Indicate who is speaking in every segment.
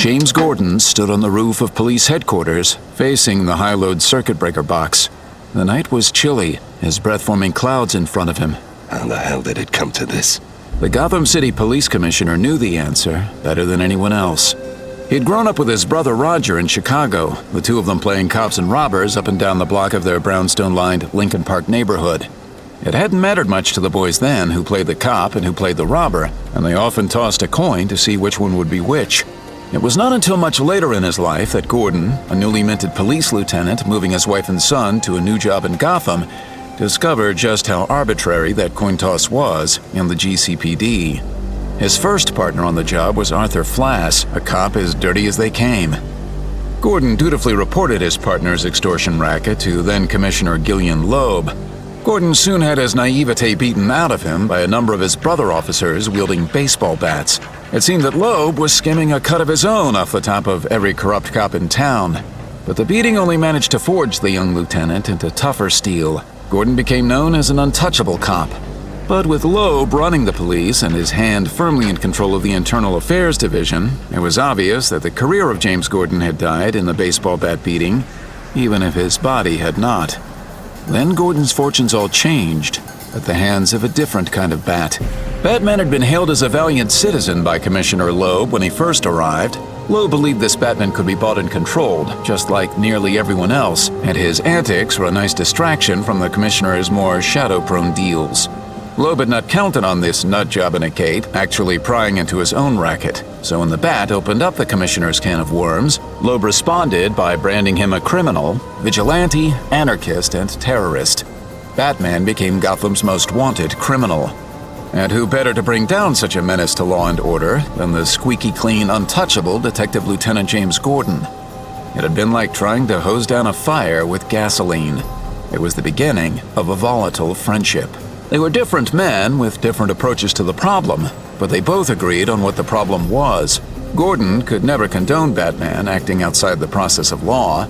Speaker 1: James Gordon stood on the roof of police headquarters, facing the high-load circuit breaker box. The night was chilly, his breath forming clouds in front of him.
Speaker 2: How the hell did it come to this?
Speaker 1: The Gotham City Police Commissioner knew the answer better than anyone else. He'd grown up with his brother Roger in Chicago, the two of them playing cops and robbers up and down the block of their brownstone-lined Lincoln Park neighborhood. It hadn't mattered much to the boys then who played the cop and who played the robber, and they often tossed a coin to see which one would be which. It was not until much later in his life that Gordon, a newly minted police lieutenant moving his wife and son to a new job in Gotham, discovered just how arbitrary that coin toss was in the GCPD. His first partner on the job was Arthur Flass, a cop as dirty as they came. Gordon dutifully reported his partner's extortion racket to then-Commissioner Gillian Loeb. Gordon soon had his naivete beaten out of him by a number of his brother officers wielding baseball bats. It seemed that Loeb was skimming a cut of his own off the top of every corrupt cop in town. But the beating only managed to forge the young lieutenant into tougher steel. Gordon became known as an untouchable cop. But with Loeb running the police and his hand firmly in control of the Internal Affairs Division, it was obvious that the career of James Gordon had died in the baseball bat beating, even if his body had not. Then Gordon's fortunes all changed at the hands of a different kind of bat. Batman had been hailed as a valiant citizen by Commissioner Loeb when he first arrived. Loeb believed this Batman could be bought and controlled, just like nearly everyone else, and his antics were a nice distraction from the Commissioner's more shadow-prone deals. Loeb had not counted on this nutjob in a cape actually prying into his own racket, so when the Bat opened up the Commissioner's can of worms, Loeb responded by branding him a criminal, vigilante, anarchist, and terrorist. Batman became Gotham's most wanted criminal. And who better to bring down such a menace to law and order than the squeaky clean, untouchable Detective Lieutenant James Gordon? It had been like trying to hose down a fire with gasoline. It was the beginning of a volatile friendship. They were different men with different approaches to the problem, but they both agreed on what the problem was. Gordon could never condone Batman acting outside the process of law.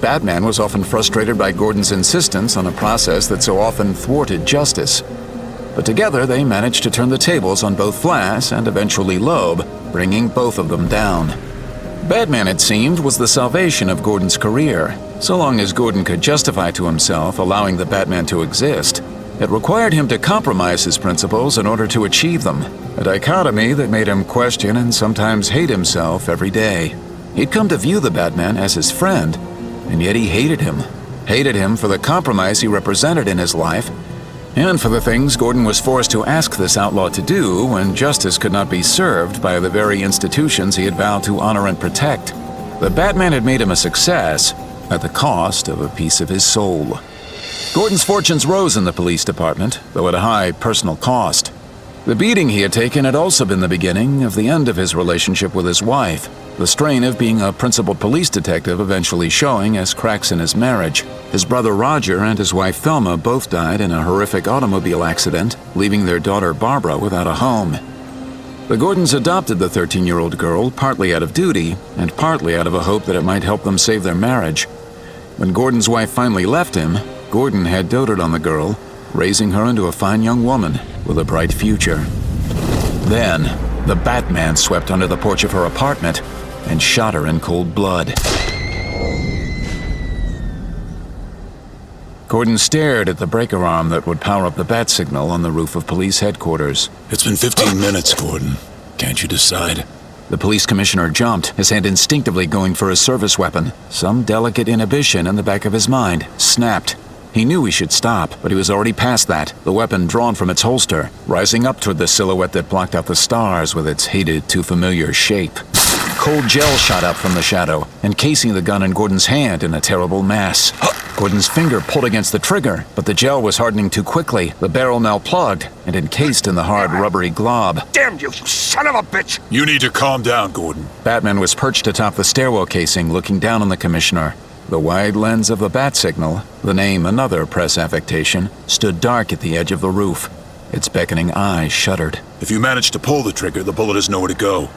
Speaker 1: Batman was often frustrated by Gordon's insistence on a process that so often thwarted justice. But together they managed to turn the tables on both Flass and eventually Loeb, bringing both of them down. Batman, it seemed, was the salvation of Gordon's career, so long as Gordon could justify to himself allowing the Batman to exist. It required him to compromise his principles in order to achieve them, a dichotomy that made him question and sometimes hate himself every day. He'd come to view the Batman as his friend, and yet he hated him. Hated him for the compromise he represented in his life, and for the things Gordon was forced to ask this outlaw to do when justice could not be served by the very institutions he had vowed to honor and protect. The Batman had made him a success at the cost of a piece of his soul. Gordon's fortunes rose in the police department, though at a high personal cost. The beating he had taken had also been the beginning of the end of his relationship with his wife, the strain of being a principal police detective eventually showing as cracks in his marriage. His brother Roger and his wife Thelma both died in a horrific automobile accident, leaving their daughter Barbara without a home. The Gordons adopted the 13-year-old girl partly out of duty and partly out of a hope that it might help them save their marriage. When Gordon's wife finally left him, Gordon had doted on the girl, raising her into a fine young woman with a bright future. Then, the Batman swept under the porch of her apartment and shot her in cold blood. Gordon stared at the breaker arm that would power up the bat signal on the roof of police headquarters.
Speaker 3: It's been 15 minutes, Gordon. Can't you decide?
Speaker 1: The police commissioner jumped, his hand instinctively going for his service weapon. Some delicate inhibition in the back of his mind snapped. He knew he should stop, but he was already past that, the weapon drawn from its holster, rising up toward the silhouette that blocked out the stars with its hated, too-familiar shape. Cold gel shot up from the shadow, encasing the gun in Gordon's hand in a terrible mass. Gordon's finger pulled against the trigger, but the gel was hardening too quickly, the barrel now plugged and encased in the hard, rubbery glob.
Speaker 2: Damn you son of a bitch!
Speaker 3: You need to calm down, Gordon.
Speaker 1: Batman was perched atop the stairwell casing, looking down on the commissioner. The wide lens of the bat signal, the name another press affectation, stood dark at the edge of the roof. Its beckoning eyes shuddered.
Speaker 3: If you manage to pull the trigger, the bullet has nowhere to go.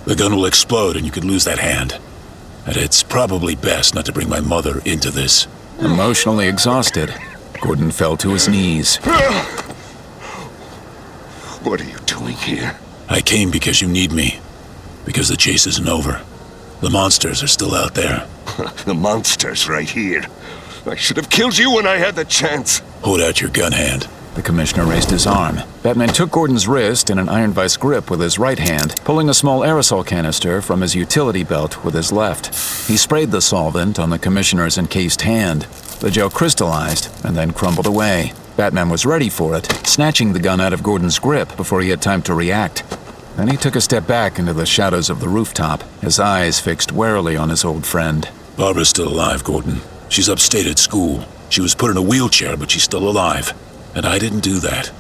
Speaker 3: The gun will explode and you could lose that hand. And it's probably best not to bring my mother into this.
Speaker 1: Emotionally exhausted, Gordon fell to his knees.
Speaker 2: What are you doing here?
Speaker 3: I came because you need me. Because the chase isn't over. The monsters are still out there.
Speaker 2: The monster's right here. I should have killed you when I had the chance.
Speaker 3: Hold out your gun hand.
Speaker 1: The commissioner raised his arm. Batman took Gordon's wrist in an iron vice grip with his right hand, pulling a small aerosol canister from his utility belt with his left. He sprayed the solvent on the commissioner's encased hand. The gel crystallized and then crumbled away. Batman was ready for it, snatching the gun out of Gordon's grip before he had time to react. Then he took a step back into the shadows of the rooftop, his eyes fixed warily on his old friend.
Speaker 3: Barbara's still alive, Gordon. She's upstate at school. She was put in a wheelchair, but she's still alive. And I didn't do that.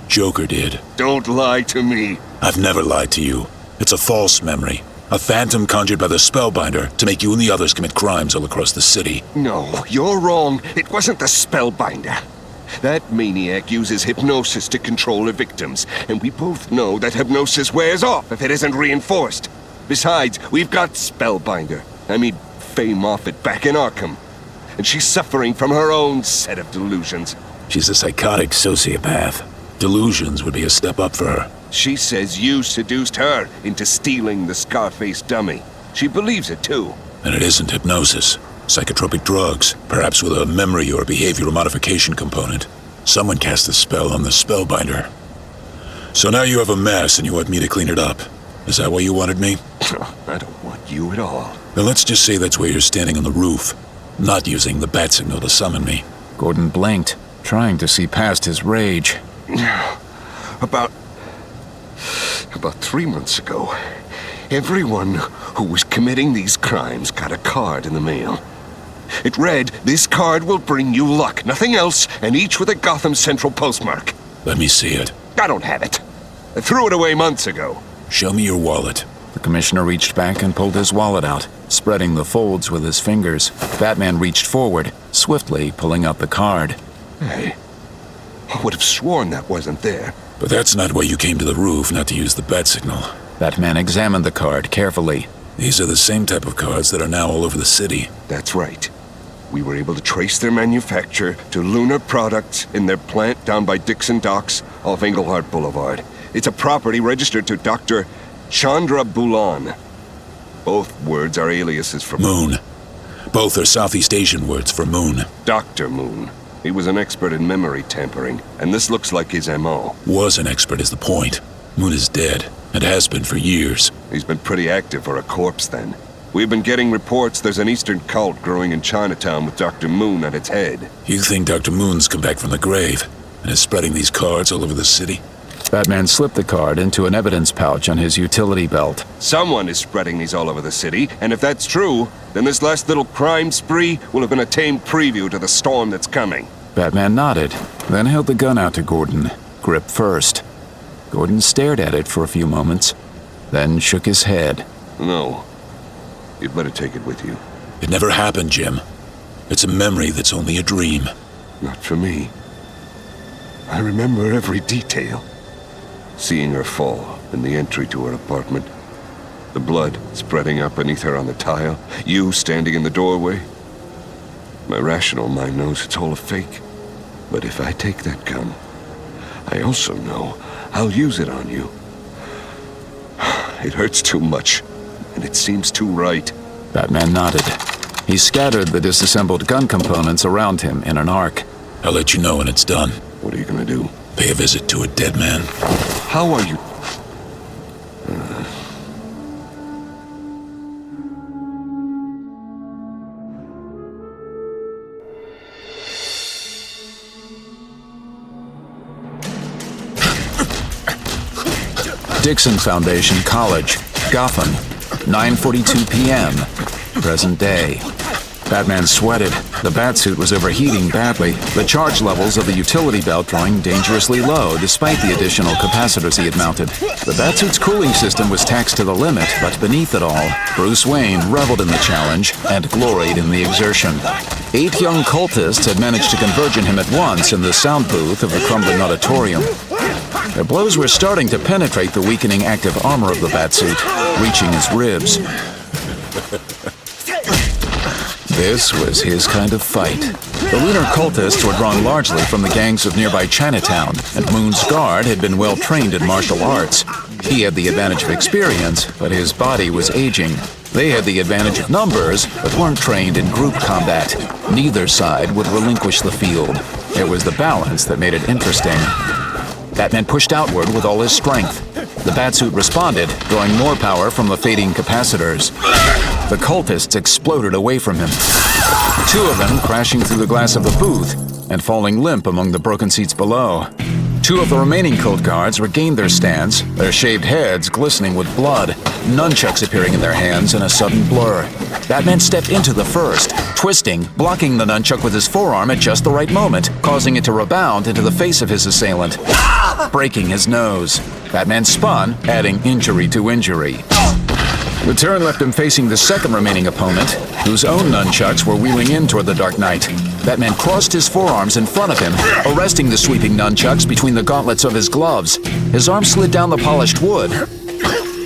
Speaker 3: Joker did.
Speaker 2: Don't lie to me.
Speaker 3: I've never lied to you. It's a false memory. A phantom conjured by the Spellbinder to make you and the others commit crimes all across the city.
Speaker 2: No, you're wrong. It wasn't the Spellbinder. That maniac uses hypnosis to control her victims, and we both know that hypnosis wears off if it isn't reinforced. Besides, we've got Spellbinder. Faye Moffat back in Arkham. And she's suffering from her own set of delusions.
Speaker 3: She's a psychotic sociopath. Delusions would be a step up for her.
Speaker 2: She says you seduced her into stealing the Scarface dummy. She believes it too.
Speaker 3: And it isn't hypnosis. Psychotropic drugs, perhaps with a memory or behavioral modification component. Someone cast a spell on the Spellbinder. So now you have a mess and you want me to clean it up. Is that why you wanted me?
Speaker 2: I don't want you at all.
Speaker 3: Then let's just say that's where you're standing on the roof, not using the bat signal to summon me.
Speaker 1: Gordon blinked, trying to see past his rage.
Speaker 2: About 3 months ago, everyone who was committing these crimes got a card in the mail. It read, "This card will bring you luck, nothing else, and each with a Gotham Central postmark."
Speaker 3: Let me see it.
Speaker 2: I don't have it. I threw it away months ago.
Speaker 3: Show me your wallet.
Speaker 1: The commissioner reached back and pulled his wallet out, spreading the folds with his fingers. Batman reached forward, swiftly pulling out the card.
Speaker 2: Hey, I would have sworn that wasn't there.
Speaker 3: But that's not why you came to the roof, not to use the bat signal.
Speaker 1: Batman examined the card carefully.
Speaker 3: These are the same type of cards that are now all over the city.
Speaker 2: That's right. We were able to trace their manufacture to Lunar Products in their plant down by Dixon Docks off Englehart Boulevard. It's a property registered to Dr. Chandra Bulan. Both words are aliases for
Speaker 3: Moon. Both are Southeast Asian words for moon.
Speaker 2: Dr. Moon. He was an expert in memory tampering, and this looks like his M.O.
Speaker 3: Was an expert is the point. Moon is dead, and has been for years.
Speaker 2: He's been pretty active for a corpse then. We've been getting reports there's an Eastern cult growing in Chinatown with Dr. Moon at its head.
Speaker 3: You think Dr. Moon's come back from the grave, and is spreading these cards all over the city?
Speaker 1: Batman slipped the card into an evidence pouch on his utility belt.
Speaker 2: Someone is spreading these all over the city, and if that's true, then this last little crime spree will have been a tame preview to the storm that's coming.
Speaker 1: Batman nodded, then held the gun out to Gordon, grip first. Gordon stared at it for a few moments, then shook his head.
Speaker 2: No. You'd better take it with you.
Speaker 3: It never happened, Jim. It's a memory that's only a dream.
Speaker 2: Not for me. I remember every detail. Seeing her fall in the entry to her apartment. The blood spreading out beneath her on the tile. You standing in the doorway. My rational mind knows it's all a fake. But if I take that gun, I also know I'll use it on you. It hurts too much, and it seems too right.
Speaker 1: Batman nodded. He scattered the disassembled gun components around him in an arc.
Speaker 3: I'll let you know when it's done.
Speaker 2: What are you gonna do?
Speaker 3: Pay a visit to a dead man.
Speaker 2: How are you?
Speaker 1: Dixon Foundation College, Gotham, 9:42 p.m., present day. Batman sweated. The batsuit was overheating badly, the charge levels of the utility belt drawing dangerously low despite the additional capacitors he had mounted. The batsuit's cooling system was taxed to the limit, but beneath it all, Bruce Wayne reveled in the challenge and gloried in the exertion. 8 young cultists had managed to converge on him at once in the sound booth of the crumbling auditorium. Their blows were starting to penetrate the weakening active armor of the batsuit, reaching his ribs. This was his kind of fight. The lunar cultists were drawn largely from the gangs of nearby Chinatown, and Moon's guard had been well trained in martial arts. He had the advantage of experience, but his body was aging. They had the advantage of numbers, but weren't trained in group combat. Neither side would relinquish the field. It was the balance that made it interesting. Batman pushed outward with all his strength. The Batsuit responded, drawing more power from the fading capacitors. The cultists exploded away from him, two of them crashing through the glass of the booth and falling limp among the broken seats below. Two of the remaining cult guards regained their stance, their shaved heads glistening with blood, nunchucks appearing in their hands in a sudden blur. Batman stepped into the first, twisting, blocking the nunchuck with his forearm at just the right moment, causing it to rebound into the face of his assailant, breaking his nose. Batman spun, adding injury to injury. The turn left him facing the second remaining opponent, whose own nunchucks were wheeling in toward the Dark Knight. Batman crossed his forearms in front of him, arresting the sweeping nunchucks between the gauntlets of his gloves. His arm slid down the polished wood,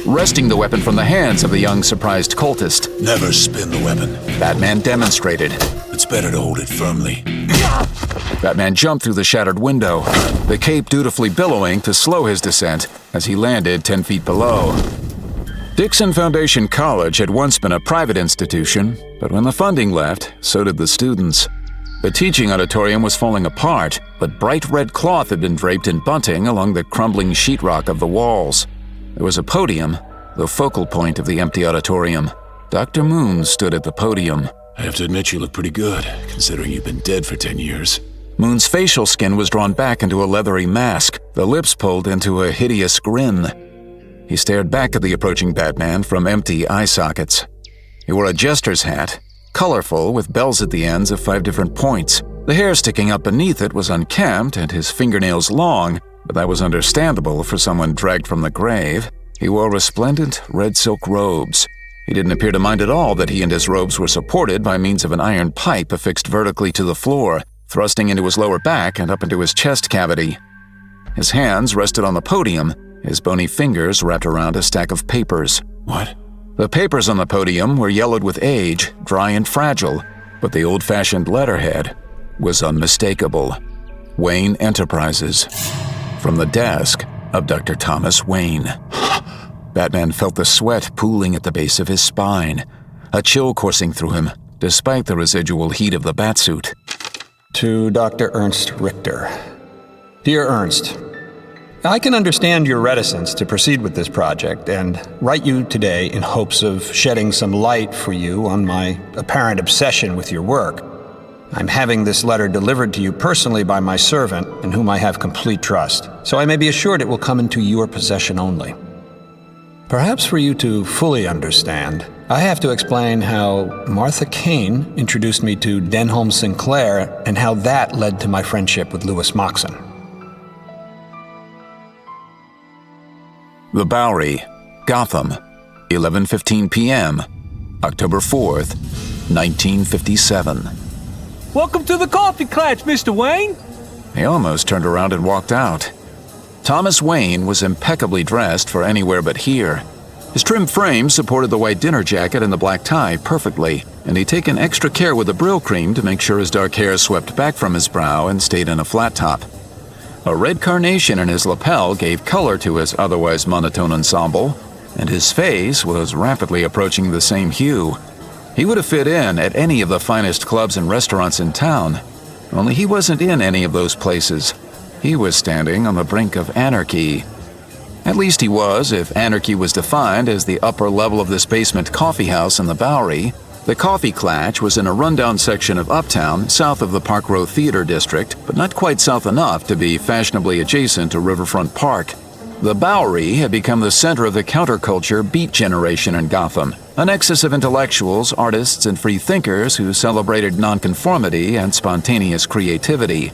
Speaker 1: wresting the weapon from the hands of the young surprised cultist.
Speaker 3: Never spin the weapon.
Speaker 1: Batman demonstrated.
Speaker 3: It's better to hold it firmly.
Speaker 1: Batman jumped through the shattered window, the cape dutifully billowing to slow his descent as he landed 10 feet below. Dixon Foundation College had once been a private institution, but when the funding left, so did the students. The teaching auditorium was falling apart, but bright red cloth had been draped in bunting along the crumbling sheetrock of the walls. There was a podium, the focal point of the empty auditorium. Dr. Moon stood at the podium.
Speaker 3: I have to admit you look pretty good, considering you've been dead for 10 years.
Speaker 1: Moon's facial skin was drawn back into a leathery mask, the lips pulled into a hideous grin. He stared back at the approaching Batman from empty eye sockets. He wore a jester's hat, colorful with bells at the ends of 5 different points. The hair sticking up beneath it was unkempt and his fingernails long, but that was understandable for someone dragged from the grave. He wore resplendent red silk robes. He didn't appear to mind at all that he and his robes were supported by means of an iron pipe affixed vertically to the floor, thrusting into his lower back and up into his chest cavity. His hands rested on the podium, his bony fingers wrapped around a stack of papers.
Speaker 3: What?
Speaker 1: The papers on the podium were yellowed with age, dry and fragile, but the old-fashioned letterhead was unmistakable. Wayne Enterprises. From the desk of Dr. Thomas Wayne. Batman felt the sweat pooling at the base of his spine, a chill coursing through him, despite the residual heat of the batsuit.
Speaker 4: To Dr. Ernst Richter. Dear Ernst, I can understand your reticence to proceed with this project and write you today in hopes of shedding some light for you on my apparent obsession with your work. I'm having this letter delivered to you personally by my servant, in whom I have complete trust, so I may be assured it will come into your possession only. Perhaps for you to fully understand, I have to explain how Martha Kane introduced me to Denholm Sinclair and how that led to my friendship with Louis Moxon.
Speaker 1: The Bowery, Gotham, 11:15 p.m., October 4th, 1957.
Speaker 5: Welcome to the coffee clutch, Mr. Wayne.
Speaker 1: He almost turned around and walked out. Thomas Wayne was impeccably dressed for anywhere but here. His trim frame supported the white dinner jacket and the black tie perfectly, and he'd taken extra care with the Brill cream to make sure his dark hair swept back from his brow and stayed in a flat top. A red carnation in his lapel gave color to his otherwise monotone ensemble, and his face was rapidly approaching the same hue. He would have fit in at any of the finest clubs and restaurants in town, only he wasn't in any of those places. He was standing on the brink of anarchy. At least he was, if anarchy was defined as the upper level of this basement coffee house in the Bowery. The Coffee Clatch was in a rundown section of Uptown, south of the Park Row Theater District, but not quite south enough to be fashionably adjacent to Riverfront Park. The Bowery had become the center of the counterculture beat generation in Gotham, a nexus of intellectuals, artists, and free thinkers who celebrated nonconformity and spontaneous creativity.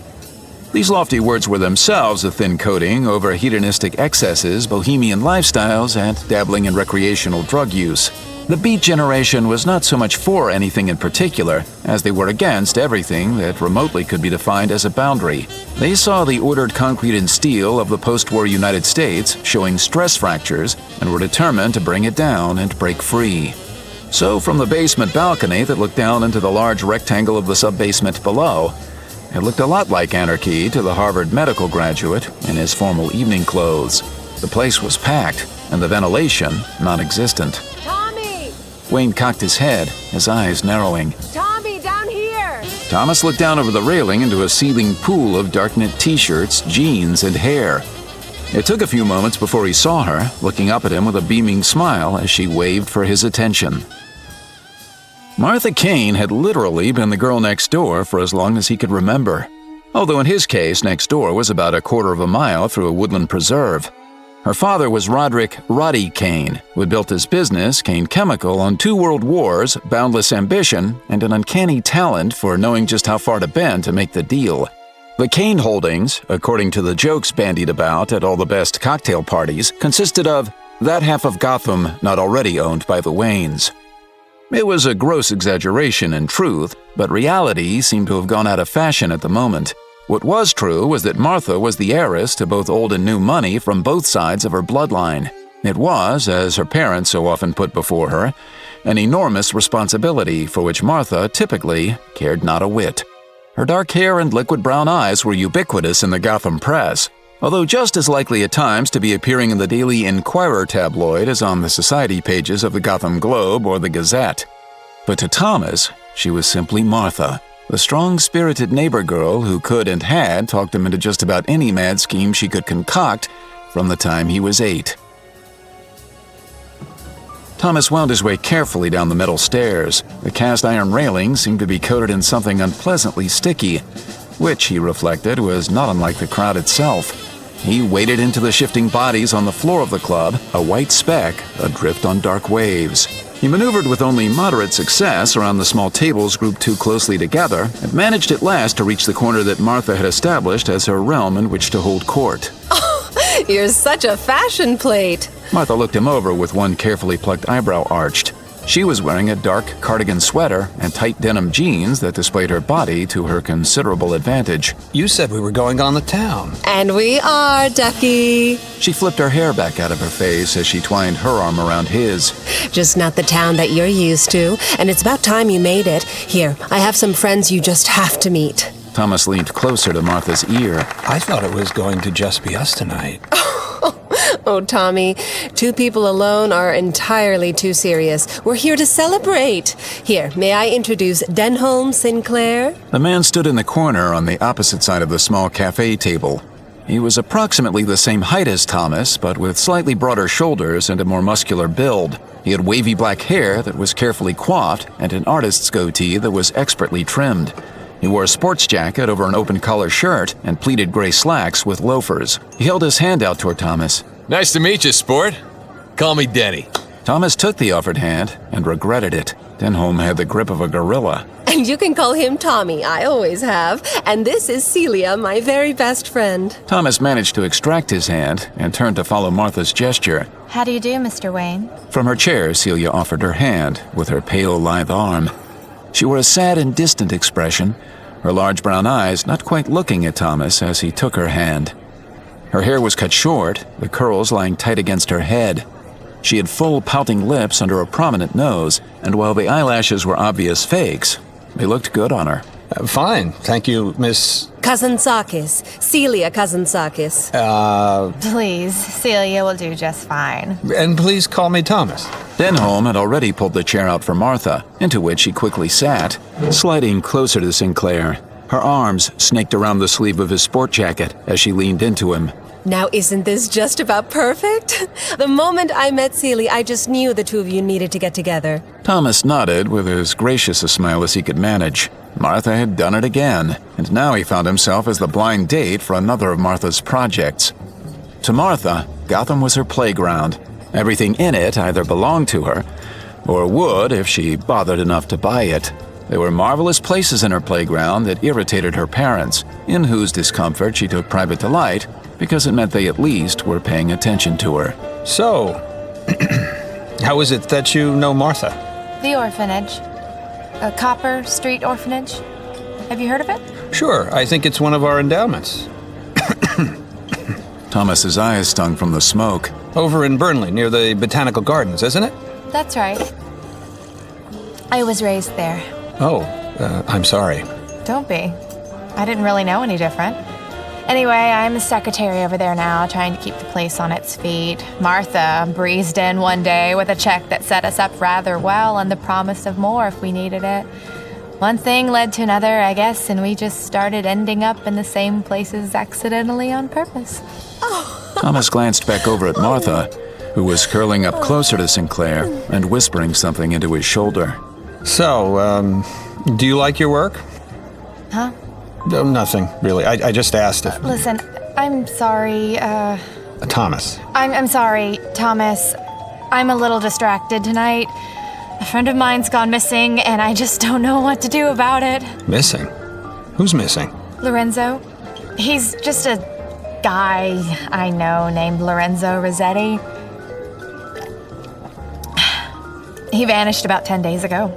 Speaker 1: These lofty words were themselves a thin coating over hedonistic excesses, bohemian lifestyles, and dabbling in recreational drug use. The Beat generation was not so much for anything in particular, as they were against everything that remotely could be defined as a boundary. They saw the ordered concrete and steel of the post-war United States showing stress fractures and were determined to bring it down and break free. So from the basement balcony that looked down into the large rectangle of the sub-basement below, it looked a lot like anarchy to the Harvard medical graduate in his formal evening clothes. The place was packed, and the ventilation non-existent. Wayne cocked his head, his eyes narrowing.
Speaker 6: Tommy, down here!
Speaker 1: Thomas looked down over the railing into a seething pool of dark knit t-shirts, jeans, and hair. It took a few moments before he saw her, looking up at him with a beaming smile as she waved for his attention. Martha Kane had literally been the girl next door for as long as he could remember. Although in his case, next door was about a quarter of a mile through a woodland preserve. Her father was Roderick "Roddy" Kane, who had built his business, Kane Chemical, on 2 world wars, boundless ambition, and an uncanny talent for knowing just how far to bend to make the deal. The Kane holdings, according to the jokes bandied about at all the best cocktail parties, consisted of that half of Gotham not already owned by the Waynes. It was a gross exaggeration in truth, but reality seemed to have gone out of fashion at the moment. What was true was that Martha was the heiress to both old and new money from both sides of her bloodline. It was, as her parents so often put before her, an enormous responsibility for which Martha typically cared not a whit. Her dark hair and liquid brown eyes were ubiquitous in the Gotham press, although just as likely at times to be appearing in the Daily Inquirer tabloid as on the society pages of the Gotham Globe or the Gazette. But to Thomas, she was simply Martha, the strong-spirited neighbor girl who could and had talked him into just about any mad scheme she could concoct from the time he was 8. Thomas wound his way carefully down the metal stairs. The cast-iron railing seemed to be coated in something unpleasantly sticky, which, he reflected, was not unlike the crowd itself. He waded into the shifting bodies on the floor of the club, a white speck adrift on dark waves. He maneuvered with only moderate success around the small tables grouped too closely together and managed at last to reach the corner that Martha had established as her realm in which to hold court.
Speaker 6: Oh, you're such a fashion plate.
Speaker 1: Martha looked him over with one carefully plucked eyebrow arched. She was wearing a dark cardigan sweater and tight denim jeans that displayed her body to her considerable advantage.
Speaker 4: You said we were going on the town.
Speaker 6: And we are, Ducky.
Speaker 1: She flipped her hair back out of her face as she twined her arm around his.
Speaker 6: Just not the town that you're used to, and it's about time you made it. Here, I have some friends you just have to meet.
Speaker 1: Thomas leaned closer to Martha's ear.
Speaker 4: I thought it was going to just be us tonight.
Speaker 6: Oh, Tommy, 2 people alone are entirely too serious. We're here to celebrate. Here, may I introduce Denholm Sinclair?
Speaker 1: The man stood in the corner on the opposite side of the small cafe table. He was approximately the same height as Thomas, but with slightly broader shoulders and a more muscular build. He had wavy black hair that was carefully coiffed and an artist's goatee that was expertly trimmed. He wore a sports jacket over an open-collar shirt and pleated gray slacks with loafers. He held his hand out toward Thomas.
Speaker 7: Nice to meet you, sport. Call me Denny.
Speaker 1: Thomas took the offered hand and regretted it. Denholm had the grip of a gorilla.
Speaker 6: And you can call him Tommy, I always have. And this is Celia, my very best friend.
Speaker 1: Thomas managed to extract his hand and turned to follow Martha's gesture.
Speaker 8: How do you do, Mr. Wayne?
Speaker 1: From her chair, Celia offered her hand with her pale, lithe arm. She wore a sad and distant expression, her large brown eyes not quite looking at Thomas as he took her hand. Her hair was cut short, the curls lying tight against her head. She had full, pouting lips under a prominent nose, and while the eyelashes were obvious fakes, they looked good on her.
Speaker 4: Fine, thank you, Miss...
Speaker 6: Kazantzakis. Celia Kazantzakis.
Speaker 8: Please, Celia will do just fine.
Speaker 4: And please call me Thomas.
Speaker 1: Denholm had already pulled the chair out for Martha, into which she quickly sat, sliding closer to Sinclair. Her arms snaked around the sleeve of his sport jacket as she leaned into him.
Speaker 6: Now, isn't this just about perfect? The moment I met Celia, I just knew the 2 of you needed to get together.
Speaker 1: Thomas nodded with as gracious a smile as he could manage. Martha had done it again, and now he found himself as the blind date for another of Martha's projects. To Martha, Gotham was her playground. Everything in it either belonged to her, or would if she bothered enough to buy it. There were marvelous places in her playground that irritated her parents, in whose discomfort she took private delight, because it meant they at least were paying attention to her.
Speaker 4: So, how is it that you know Martha?
Speaker 8: The orphanage. A Copper Street Orphanage. Have you heard of it?
Speaker 4: Sure, I think it's one of our endowments.
Speaker 1: Thomas's eyes stung from the smoke.
Speaker 4: Over in Burnley, near the Botanical Gardens, isn't it?
Speaker 8: That's right. I was raised there.
Speaker 4: Oh, I'm sorry.
Speaker 8: Don't be. I didn't really know any different. Anyway, I'm the secretary over there now, trying to keep the place on its feet. Martha breezed in one day with a check that set us up rather well and the promise of more if we needed it. One thing led to another, I guess, and we just started ending up in the same places accidentally on purpose.
Speaker 1: Thomas glanced back over at Martha, who was curling up closer to Sinclair and whispering something into his shoulder.
Speaker 4: So, do you like your work?
Speaker 8: Huh?
Speaker 4: No, nothing, really. I just asked if...
Speaker 8: Listen, I'm sorry,
Speaker 4: Thomas.
Speaker 8: I'm sorry, Thomas. I'm a little distracted tonight. A friend of mine's gone missing, and I just don't know what to do about it.
Speaker 4: Missing? Who's missing?
Speaker 8: Lorenzo. He's just a guy I know named Lorenzo Rossetti. He vanished about 10 days ago.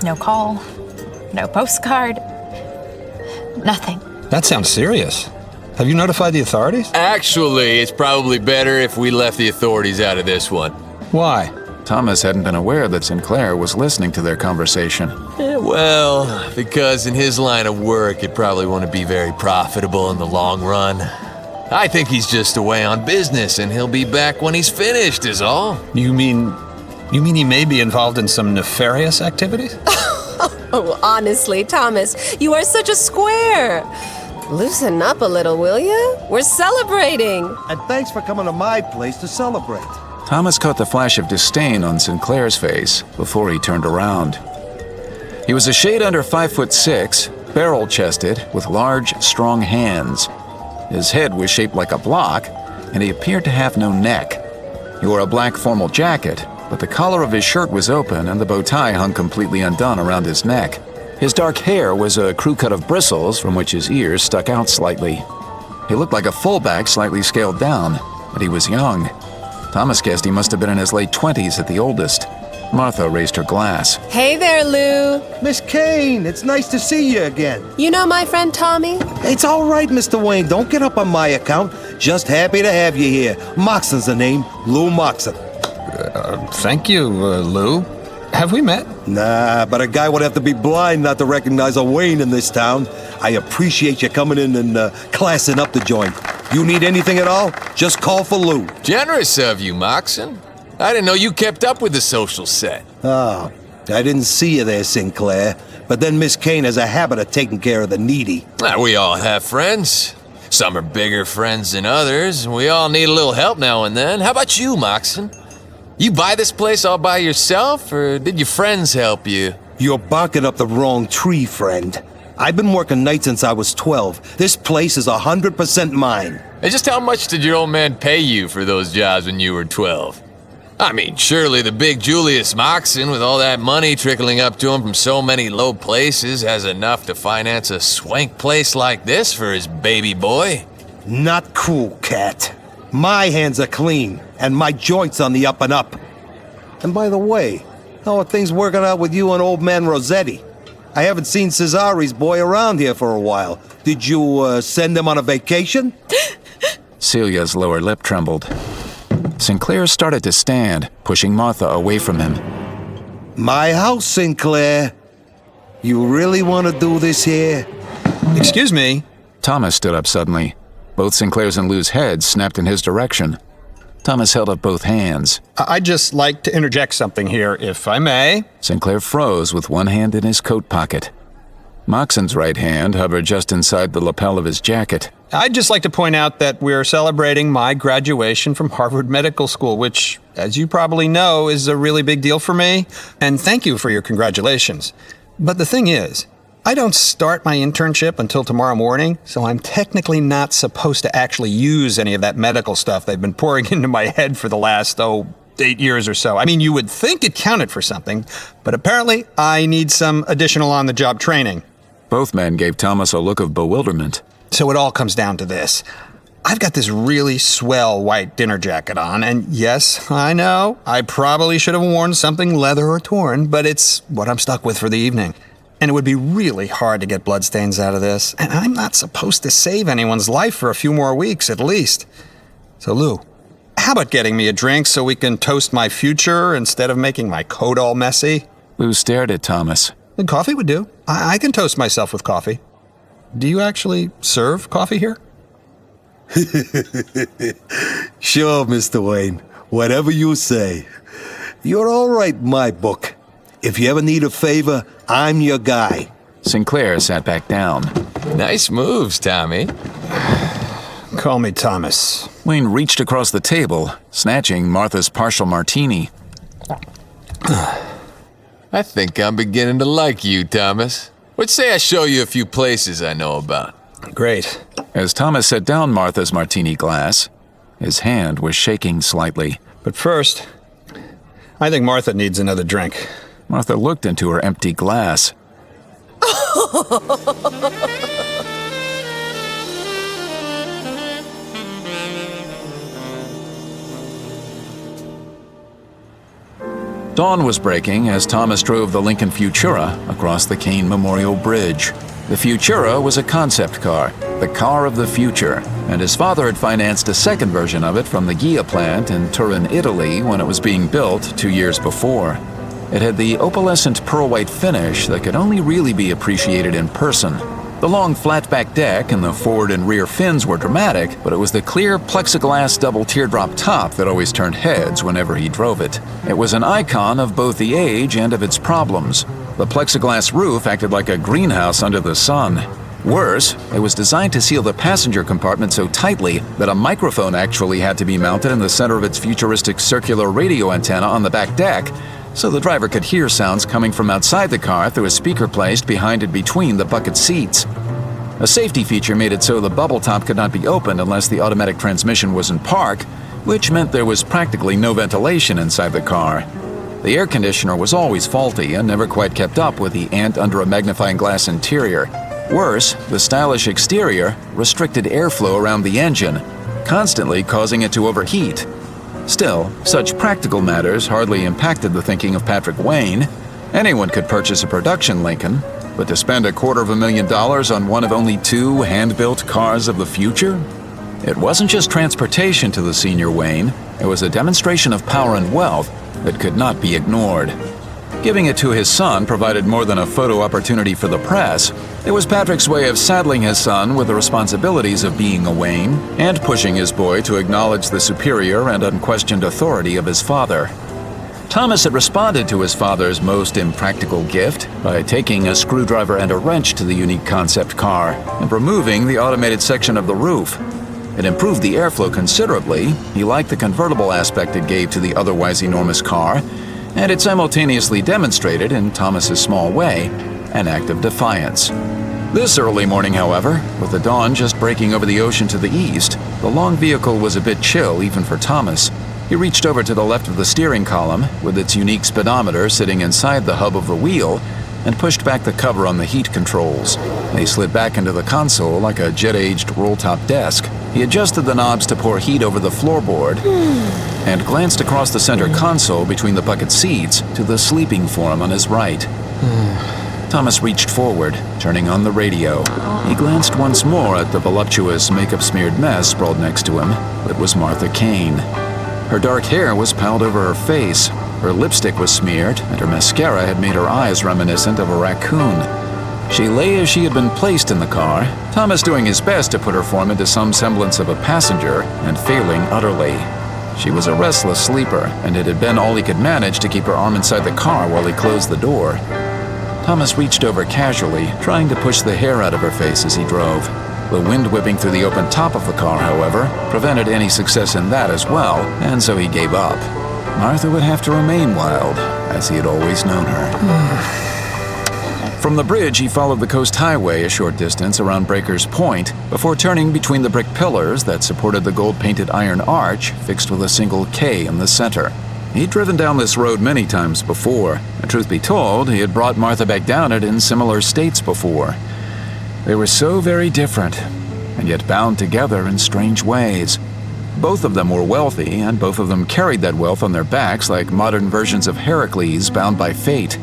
Speaker 8: No call, no postcard, nothing.
Speaker 4: That sounds serious. Have you notified the authorities?
Speaker 7: Actually, it's probably better if we left the authorities out of this one.
Speaker 4: Why?
Speaker 1: Thomas hadn't been aware that Sinclair was listening to their conversation.
Speaker 7: Well, because in his line of work, it probably wouldn't be very profitable in the long run. I think he's just away on business, and he'll be back when he's finished, is all.
Speaker 4: You mean he may be involved in some nefarious activities?
Speaker 6: Oh, honestly, Thomas, you are such a square. Loosen up a little, will you? We're celebrating.
Speaker 9: And thanks for coming to my place to celebrate.
Speaker 1: Thomas caught the flash of disdain on Sinclair's face before he turned around. He was a shade under 5'6", barrel-chested, with large, strong hands. His head was shaped like a block, and he appeared to have no neck. He wore a black formal jacket, but the collar of his shirt was open and the bow tie hung completely undone around his neck. His dark hair was a crew cut of bristles from which his ears stuck out slightly. He looked like a fullback slightly scaled down, but he was young. Thomas guessed he must have been in his late 20s at the oldest. Martha raised her glass.
Speaker 6: Hey there, Lou.
Speaker 9: Miss Kane, it's nice to see you again.
Speaker 6: You know my friend Tommy?
Speaker 9: It's all right, Mr. Wayne. Don't get up on my account. Just happy to have you here. Moxon's the name. Lou Moxon.
Speaker 4: Thank you, Lou. Have we met?
Speaker 9: Nah, but a guy would have to be blind not to recognize a Wayne in this town. I appreciate you coming in and classing up the joint. You need anything at all? Just call for Lou.
Speaker 7: Generous of you, Moxon. I didn't know you kept up with the social set.
Speaker 9: Oh, I didn't see you there, Sinclair. But then Miss Kane has a habit of taking care of the needy.
Speaker 7: We all have friends. Some are bigger friends than others. We all need a little help now and then. How about you, Moxon? You buy this place all by yourself, or did your friends help you?
Speaker 9: You're barking up the wrong tree, friend. I've been working nights since I was 12. This place is 100% mine.
Speaker 7: And just how much did your old man pay you for those jobs when you were 12? I mean, surely the big Julius Moxon, with all that money trickling up to him from so many low places, has enough to finance a swank place like this for his baby boy.
Speaker 9: Not cool, cat. My hands are clean, and my joint's on the up and up. And by the way, how are things working out with you and old man Rossetti? I haven't seen Cesari's boy around here for a while. Did you send him on a vacation?
Speaker 1: Celia's lower lip trembled. Sinclair started to stand, pushing Martha away from him.
Speaker 9: My house, Sinclair. You really want to do this here?
Speaker 4: Excuse me.
Speaker 1: Thomas stood up suddenly. Both Sinclair's and Lou's heads snapped in his direction. Thomas held up both hands.
Speaker 4: I'd just like to interject something here, if I may.
Speaker 1: Sinclair froze with one hand in his coat pocket. Moxon's right hand hovered just inside the lapel of his jacket.
Speaker 4: I'd just like to point out that we're celebrating my graduation from Harvard Medical School, which, as you probably know, is a really big deal for me. And thank you for your congratulations. But the thing is, I don't start my internship until tomorrow morning, so I'm technically not supposed to actually use any of that medical stuff they've been pouring into my head for the last, 8 years or so. I mean, you would think it counted for something, but apparently I need some additional on-the-job training.
Speaker 1: Both men gave Thomas a look of bewilderment.
Speaker 4: So it all comes down to this. I've got this really swell white dinner jacket on, and yes, I know, I probably should have worn something leather or torn, but it's what I'm stuck with for the evening. And it would be really hard to get bloodstains out of this, and I'm not supposed to save anyone's life for a few more weeks at least. So Lou, how about getting me a drink so we can toast my future instead of making my coat all messy?
Speaker 1: Lou stared at Thomas.
Speaker 4: And coffee would do. I can toast myself with coffee. do you actually serve coffee here?
Speaker 9: Sure, Mr. Wayne. Whatever you say. You're all right in my book. If you ever need a favor, I'm your guy.
Speaker 1: Sinclair sat back down.
Speaker 7: Nice moves, Tommy.
Speaker 4: Call me Thomas.
Speaker 1: Wayne reached across the table, snatching Martha's partial martini.
Speaker 7: I think I'm beginning to like you, Thomas. What'd say I show you a few places I know about?
Speaker 4: Great.
Speaker 1: As Thomas set down Martha's martini glass, his hand was shaking slightly.
Speaker 4: But first, I think Martha needs another drink.
Speaker 1: Martha looked into her empty glass. Dawn was breaking as Thomas drove the Lincoln Futura across the Kane Memorial Bridge. The Futura was a concept car, the car of the future, and his father had financed a second version of it from the Ghia plant in Turin, Italy, when it was being built 2 years before. It had the opalescent pearl-white finish that could only really be appreciated in person. The long flat-back deck and the forward and rear fins were dramatic, but it was the clear plexiglass double teardrop top that always turned heads whenever he drove it. It was an icon of both the age and of its problems. The plexiglass roof acted like a greenhouse under the sun. Worse, it was designed to seal the passenger compartment so tightly that a microphone actually had to be mounted in the center of its futuristic circular radio antenna on the back deck, so the driver could hear sounds coming from outside the car through a speaker placed behind and between the bucket seats. A safety feature made it so the bubble top could not be opened unless the automatic transmission was in park, which meant there was practically no ventilation inside the car. The air conditioner was always faulty and never quite kept up with the ant under a magnifying glass interior. Worse, the stylish exterior restricted airflow around the engine, constantly causing it to overheat. Still, such practical matters hardly impacted the thinking of Patrick Wayne. Anyone could purchase a production Lincoln, but to spend $250,000 on one of only 2 hand-built cars of the future? It wasn't just transportation to the senior Wayne, it was a demonstration of power and wealth that could not be ignored. Giving it to his son provided more than a photo opportunity for the press. It was Patrick's way of saddling his son with the responsibilities of being a Wayne and pushing his boy to acknowledge the superior and unquestioned authority of his father. Thomas had responded to his father's most impractical gift by taking a screwdriver and a wrench to the unique concept car and removing the automated section of the roof. It improved the airflow considerably. He liked the convertible aspect it gave to the otherwise enormous car, and it simultaneously demonstrated, in Thomas's small way, an act of defiance. This early morning, however, with the dawn just breaking over the ocean to the east, the long vehicle was a bit chill even for Thomas. He reached over to the left of the steering column, with its unique speedometer sitting inside the hub of the wheel, and pushed back the cover on the heat controls. They slid back into the console like a jet-aged roll-top desk. He adjusted the knobs to pour heat over the floorboard and glanced across the center console between the bucket seats to the sleeping form on his right. Thomas reached forward, turning on the radio. He glanced once more at the voluptuous makeup-smeared mess sprawled next to him. It was Martha Kane. Her dark hair was piled over her face, her lipstick was smeared, and her mascara had made her eyes reminiscent of a raccoon. She lay as she had been placed in the car, Thomas doing his best to put her form into some semblance of a passenger, and failing utterly. She was a restless sleeper, and it had been all he could manage to keep her arm inside the car while he closed the door. Thomas reached over casually, trying to push the hair out of her face as he drove. The wind whipping through the open top of the car, however, prevented any success in that as well, and so he gave up. Martha would have to remain wild, as he had always known her. From the bridge, he followed the coast highway a short distance around Breaker's Point before turning between the brick pillars that supported the gold-painted iron arch fixed with a single K in the center. He'd driven down this road many times before, and truth be told, he had brought Martha back down it in similar states before. They were so very different, and yet bound together in strange ways. Both of them were wealthy, and both of them carried that wealth on their backs like modern versions of Heracles bound by fate.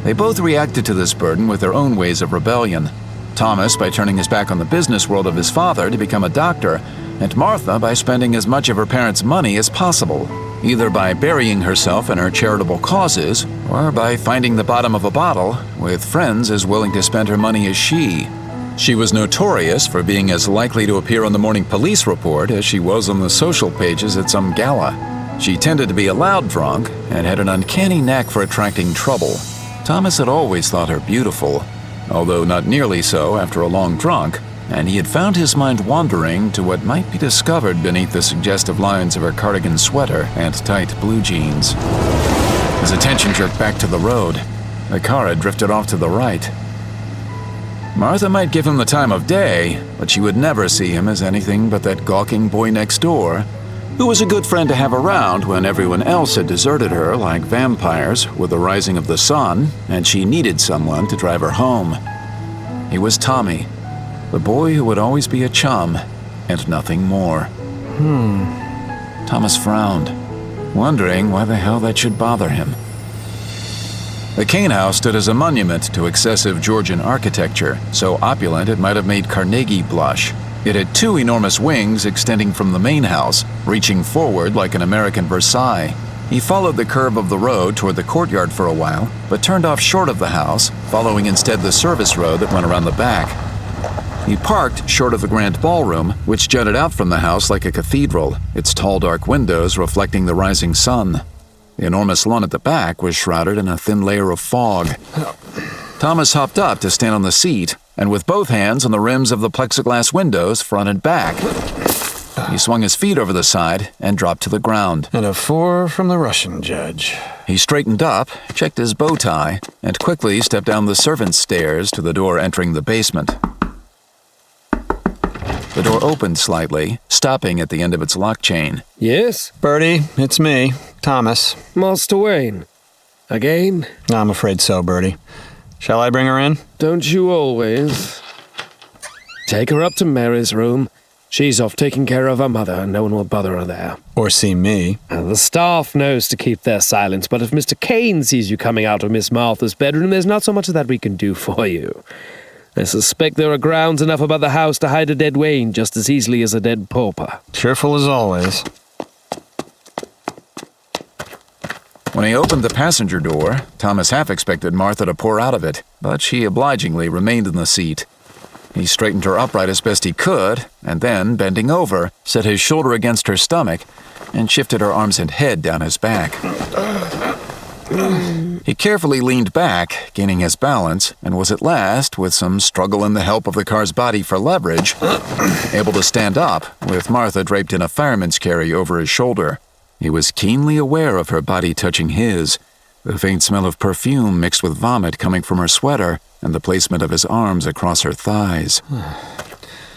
Speaker 1: They both reacted to this burden with their own ways of rebellion. Thomas by turning his back on the business world of his father to become a doctor, and Martha by spending as much of her parents' money as possible, either by burying herself in her charitable causes, or by finding the bottom of a bottle with friends as willing to spend her money as she. She was notorious for being as likely to appear on the morning police report as she was on the social pages at some gala. She tended to be a loud drunk and had an uncanny knack for attracting trouble. Thomas had always thought her beautiful, although not nearly so after a long drunk, and he had found his mind wandering to what might be discovered beneath the suggestive lines of her cardigan sweater and tight blue jeans. His attention jerked back to the road. The car had drifted off to the right. Martha might give him the time of day, but she would never see him as anything but that gawking boy next door, who was a good friend to have around when everyone else had deserted her like vampires with the rising of the sun, and she needed someone to drive her home. He was Tommy, the boy who would always be a chum, and nothing more. Thomas frowned, wondering why the hell that should bother him. The Kane House stood as a monument to excessive Georgian architecture, so opulent it might have made Carnegie blush. It had 2 enormous wings extending from the main house, reaching forward like an American Versailles. He followed the curve of the road toward the courtyard for a while, but turned off short of the house, following instead the service road that went around the back. He parked short of the grand ballroom, which jutted out from the house like a cathedral, its tall dark windows reflecting the rising sun. The enormous lawn at the back was shrouded in a thin layer of fog. Thomas hopped up to stand on the seat, and with both hands on the rims of the plexiglass windows front and back, he swung his feet over the side and dropped to the ground.
Speaker 4: And a 4 from the Russian judge.
Speaker 1: He straightened up, checked his bow tie, and quickly stepped down the servants' stairs to the door entering the basement. The door opened slightly, stopping at the end of its lock chain.
Speaker 10: Yes?
Speaker 4: Bertie, it's me, Thomas.
Speaker 10: Master Wayne. Again?
Speaker 4: I'm afraid so, Bertie. Shall I bring her in?
Speaker 10: Don't you always? Take her up to Mary's room. She's off taking care of her mother, and no one will bother her there.
Speaker 4: Or see me.
Speaker 10: And the staff knows to keep their silence, but if Mr. Kane sees you coming out of Miss Martha's bedroom, there's not so much that we can do for you. I suspect there are grounds enough about the house to hide a dead Wayne just as easily as a dead pauper.
Speaker 4: Cheerful as always.
Speaker 1: When he opened the passenger door, Thomas half expected Martha to pour out of it, but she obligingly remained in the seat. He straightened her upright as best he could, and then, bending over, set his shoulder against her stomach and shifted her arms and head down his back. He carefully leaned back, gaining his balance, and was at last, with some struggle and the help of the car's body for leverage, able to stand up, with Martha draped in a fireman's carry over his shoulder. He was keenly aware of her body touching his, the faint smell of perfume mixed with vomit coming from her sweater, and the placement of his arms across her thighs.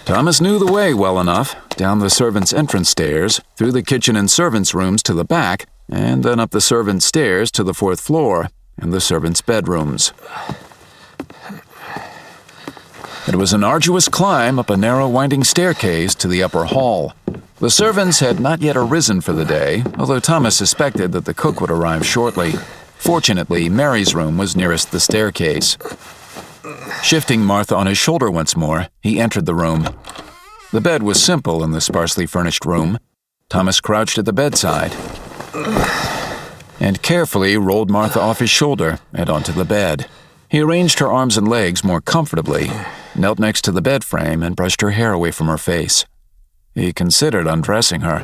Speaker 1: Thomas knew the way well enough, down the servants' entrance stairs, through the kitchen and servants' rooms to the back, and then up the servants' stairs to the 4th floor and the servants' bedrooms. It was an arduous climb up a narrow winding staircase to the upper hall. The servants had not yet arisen for the day, although Thomas suspected that the cook would arrive shortly. Fortunately, Mary's room was nearest the staircase. Shifting Martha on his shoulder once more, he entered the room. The bed was simple in the sparsely furnished room. Thomas crouched at the bedside and carefully rolled Martha off his shoulder and onto the bed. He arranged her arms and legs more comfortably, knelt next to the bed frame, and brushed her hair away from her face. He considered undressing her.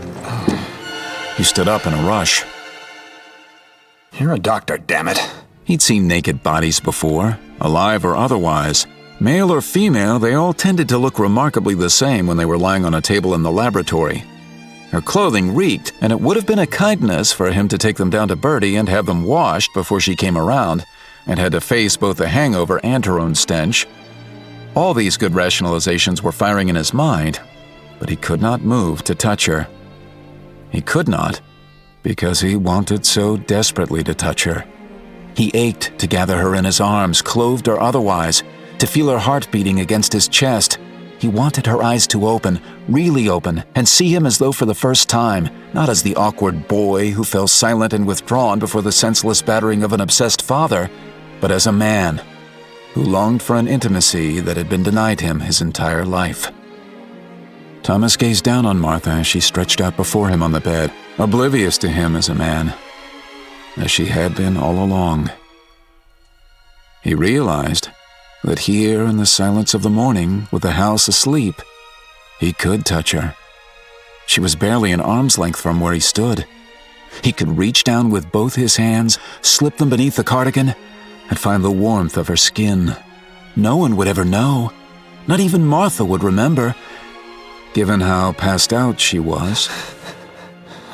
Speaker 1: He stood up in a rush.
Speaker 4: You're a doctor, damn it.
Speaker 1: He'd seen naked bodies before, alive or otherwise. Male or female, they all tended to look remarkably the same when they were lying on a table in the laboratory. Her clothing reeked, and it would have been a kindness for him to take them down to Bertie and have them washed before she came around, and had to face both the hangover and her own stench. All these good rationalizations were firing in his mind, but he could not move to touch her. He could not, because he wanted so desperately to touch her. He ached to gather her in his arms, clothed or otherwise, to feel her heart beating against his chest. He wanted her eyes to open, really open, and see him as though for the first time, not as the awkward boy who fell silent and withdrawn before the senseless battering of an obsessed father, but as a man who longed for an intimacy that had been denied him his entire life. Thomas gazed down on Martha as she stretched out before him on the bed, oblivious to him as a man, as she had been all along. He realized that here in the silence of the morning, with the house asleep, he could touch her. She was barely an arm's length from where he stood. He could reach down with both his hands, slip them beneath the cardigan, and find the warmth of her skin. No one would ever know. Not even Martha would remember, given how passed out she was.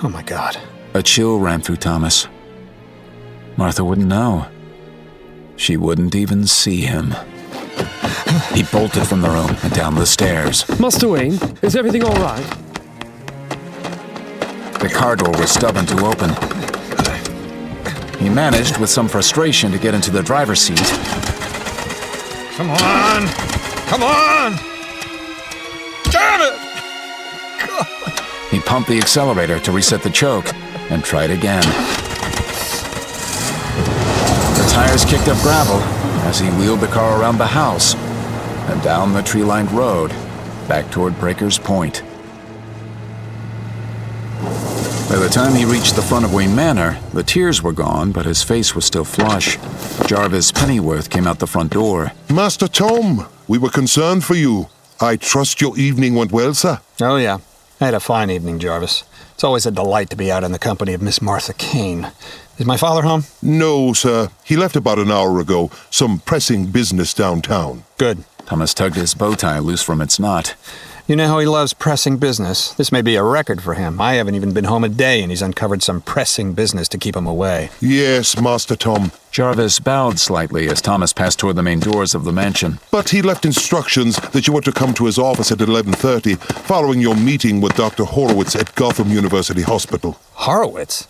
Speaker 4: Oh my God.
Speaker 1: A chill ran through Thomas. Martha wouldn't know. She wouldn't even see him. He bolted from the room and down the stairs.
Speaker 10: Master Wayne, is everything all right?
Speaker 1: The car door was stubborn to open. He managed, with some frustration, to get into the driver's seat.
Speaker 9: Come on! Come on! Damn it!
Speaker 1: He pumped the accelerator to reset the choke and tried again. The tires kicked up gravel as he wheeled the car around the house and down the tree-lined road back toward Breaker's Point. By the time he reached the front of Wayne Manor, the tears were gone, but his face was still flush. Jarvis Pennyworth came out the front door.
Speaker 11: Master Tom, we were concerned for you. I trust your evening went well, sir?
Speaker 4: Oh, yeah. I had a fine evening, Jarvis. It's always a delight to be out in the company of Miss Martha Kane. Is my father home?
Speaker 11: No, sir. He left about an hour ago. Some pressing business downtown.
Speaker 4: Good.
Speaker 1: Thomas tugged his bow tie loose from its knot.
Speaker 4: You know how he loves pressing business. This may be a record for him. I haven't even been home a day, and he's uncovered some pressing business to keep him away.
Speaker 11: Yes, Master Tom.
Speaker 1: Jarvis bowed slightly as Thomas passed toward the main doors of the mansion.
Speaker 11: But he left instructions that you were to come to his office at 11:30, following your meeting with Dr. Horowitz at Gotham University Hospital.
Speaker 4: Horowitz?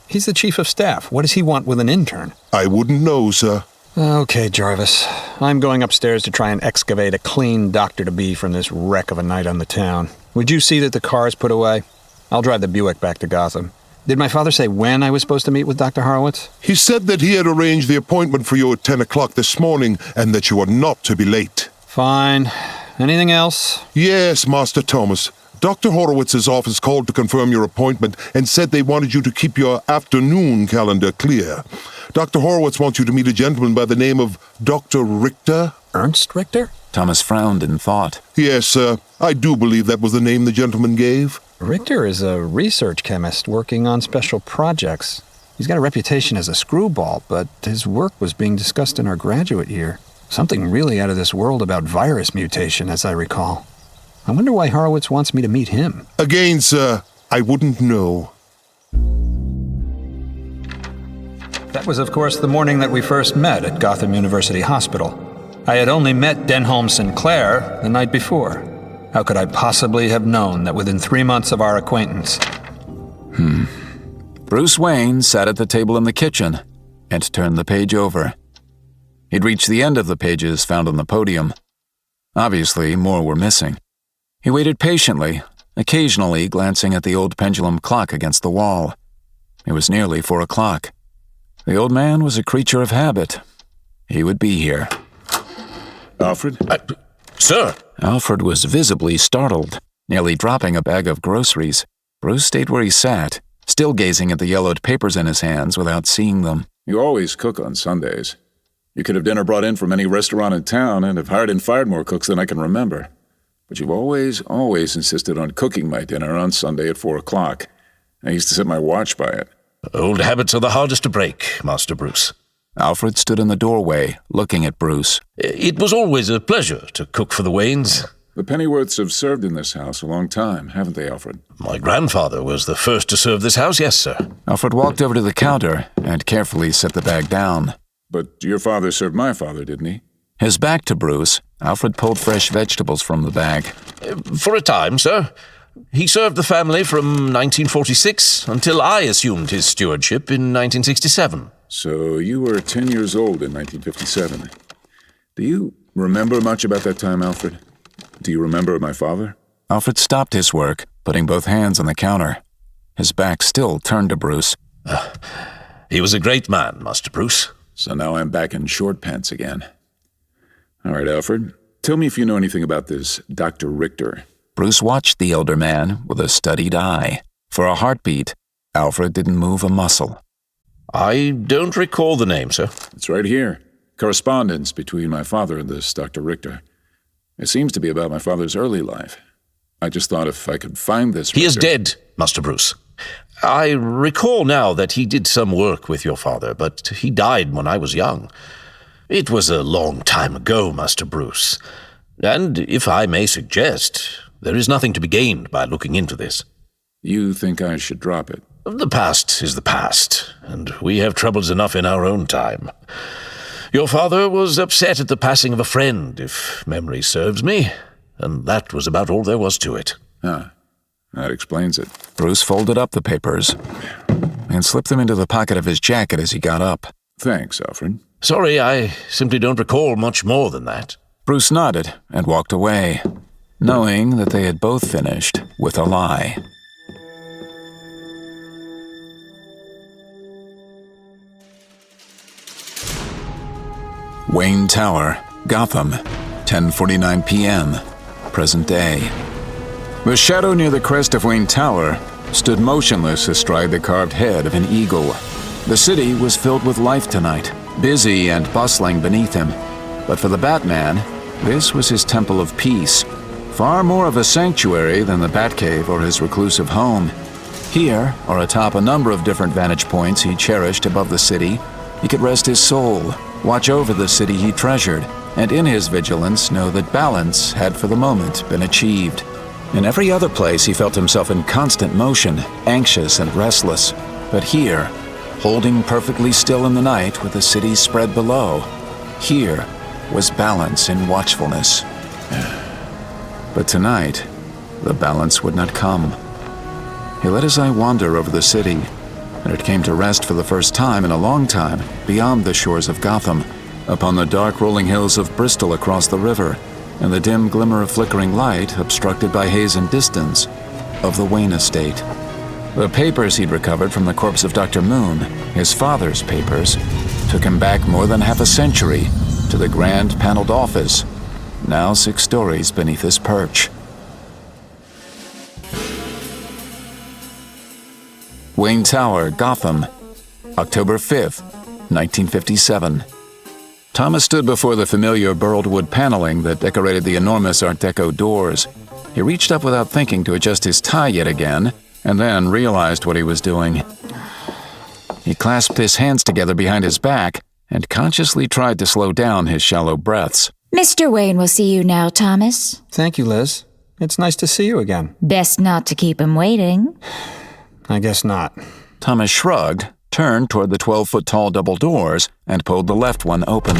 Speaker 4: He's the chief of staff. What does he want with an intern?
Speaker 11: I wouldn't know, sir.
Speaker 4: Okay, Jarvis. I'm going upstairs to try and excavate a clean doctor-to-be from this wreck of a night on the town. Would you see that the car is put away? I'll drive the Buick back to Gotham. Did my father say when I was supposed to meet with Dr. Horowitz?
Speaker 11: He said that he had arranged the appointment for you at 10 o'clock this morning, and that you are not to be late.
Speaker 4: Fine. Anything else?
Speaker 11: Yes, Master Thomas. Dr. Horowitz's office called to confirm your appointment and said they wanted you to keep your afternoon calendar clear. Dr. Horowitz wants you to meet a gentleman by the name of Dr. Richter.
Speaker 4: Ernst Richter?
Speaker 1: Thomas frowned in thought.
Speaker 11: Yes, sir. I do believe that was the name the gentleman gave.
Speaker 4: Richter is a research chemist working on special projects. He's got a reputation as a screwball, but his work was being discussed in our graduate year. Something really out of this world about virus mutation, as I recall. I wonder why Horowitz wants me to meet him.
Speaker 11: Again, sir, I wouldn't know.
Speaker 4: That was, of course, the morning that we first met at Gotham University Hospital. I had only met Denholm Sinclair the night before. How could I possibly have known that within 3 months of our acquaintance?
Speaker 1: Bruce Wayne sat at the table in the kitchen and turned the page over. He'd reached the end of the pages found on the podium. Obviously, more were missing. He waited patiently, occasionally glancing at the old pendulum clock against the wall. It was nearly 4 o'clock. The old man was a creature of habit. He would be here.
Speaker 3: Alfred?
Speaker 7: Sir!
Speaker 1: Alfred was visibly startled, nearly dropping a bag of groceries. Bruce stayed where he sat, still gazing at the yellowed papers in his hands without seeing them.
Speaker 3: You always cook on Sundays. You could have dinner brought in from any restaurant in town and have hired and fired more cooks than I can remember. But you've always insisted on cooking my dinner on Sunday at 4 o'clock. I used to set my watch by it.
Speaker 12: Old habits are the hardest to break, Master Bruce.
Speaker 1: Alfred stood in the doorway, looking at Bruce.
Speaker 12: It was always a pleasure to cook for the Waynes.
Speaker 3: The Pennyworths have served in this house a long time, haven't they, Alfred?
Speaker 12: My grandfather was the first to serve this house, yes, sir.
Speaker 1: Alfred walked over to the counter and carefully set the bag down.
Speaker 3: But your father served my father, didn't he?
Speaker 1: His back to Bruce, Alfred pulled fresh vegetables from the bag.
Speaker 12: For a time, sir. He served the family from 1946 until I assumed his stewardship in 1967.
Speaker 3: So you were 10 years old in 1957. Do you remember much about that time, Alfred? Do you remember my father?
Speaker 1: Alfred stopped his work, putting both hands on the counter. His back still turned to Bruce.
Speaker 12: He was a great man, Master Bruce.
Speaker 3: So now I'm back in short pants again. All right, Alfred, tell me if you know anything about this Dr. Richter.
Speaker 1: Bruce watched the elder man with a studied eye. For a heartbeat, Alfred didn't move a muscle.
Speaker 12: I don't recall the name, sir.
Speaker 3: It's right here.
Speaker 1: correspondence between my father and this Dr. Richter. It seems to be about my father's early life. I just thought if I could find this Richter...
Speaker 12: He is dead, Master Bruce. I recall now that he did some work with your father, but he died when I was young. It was a long time ago, Master Bruce. And if I may suggest, there is nothing to be gained by looking into this.
Speaker 1: You think I should drop it?
Speaker 12: The past is the past, and we have troubles enough in our own time. Your father was upset at the passing of a friend, if memory serves me, and that was about all there was to it.
Speaker 1: Ah, that explains it. Bruce folded up the papers and slipped them into the pocket of his jacket as he got up. Thanks, Alfred.
Speaker 12: Sorry, I simply don't recall much more than that.
Speaker 1: Bruce nodded and walked away, knowing that they had both finished with a lie. Wayne Tower, Gotham, 10:49 p.m., present day. The shadow near the crest of Wayne Tower stood motionless astride the carved head of an eagle. The city was filled with life tonight, busy and bustling beneath him. But for the Batman, this was his temple of peace, far more of a sanctuary than the Batcave or his reclusive home. Here, or atop a number of different vantage points he cherished above the city, he could rest his soul, watch over the city he treasured, and in his vigilance know that balance had for the moment been achieved. In every other place he felt himself in constant motion, anxious and restless. But here, holding perfectly still in the night with the city spread below, here was balance in watchfulness. But tonight, the balance would not come. He let his eye wander over the city, and it came to rest for the first time in a long time beyond the shores of Gotham, upon the dark rolling hills of Bristol across the river, and the dim glimmer of flickering light obstructed by haze and distance of the Wayne estate. The papers he'd recovered from the corpse of Dr. Moon, his father's papers, took him back more than half a century to the grand paneled office, now 6 stories beneath his perch. Wayne Tower, Gotham, October 5th, 1957. Thomas stood before the familiar burled wood paneling that decorated the enormous Art Deco doors. He reached up without thinking to adjust his tie yet again, and then realized what he was doing. He clasped his hands together behind his back and consciously tried to slow down his shallow breaths.
Speaker 13: Mr. Wayne will see you now, Thomas.
Speaker 4: Thank you, Liz. It's nice to see you again.
Speaker 13: Best not to keep him waiting.
Speaker 4: I guess not.
Speaker 1: Thomas shrugged, turned toward the 12-foot-tall double doors, and pulled the left one open.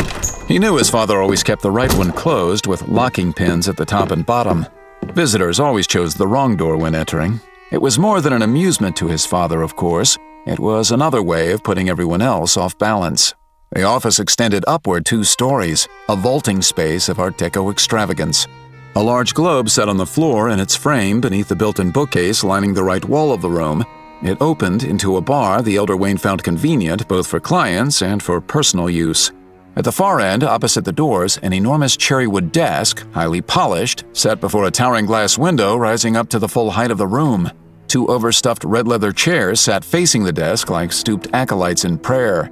Speaker 1: He knew his father always kept the right one closed with locking pins at the top and bottom. Visitors always chose the wrong door when entering. It was more than an amusement to his father, of course. It was another way of putting everyone else off balance. The office extended upward 2 stories, a vaulting space of Art Deco extravagance. A large globe sat on the floor in its frame beneath the built-in bookcase lining the right wall of the room. It opened into a bar the elder Wayne found convenient both for clients and for personal use. At the far end, opposite the doors, an enormous cherrywood desk, highly polished, sat before a towering glass window rising up to the full height of the room. 2 overstuffed red leather chairs sat facing the desk like stooped acolytes in prayer.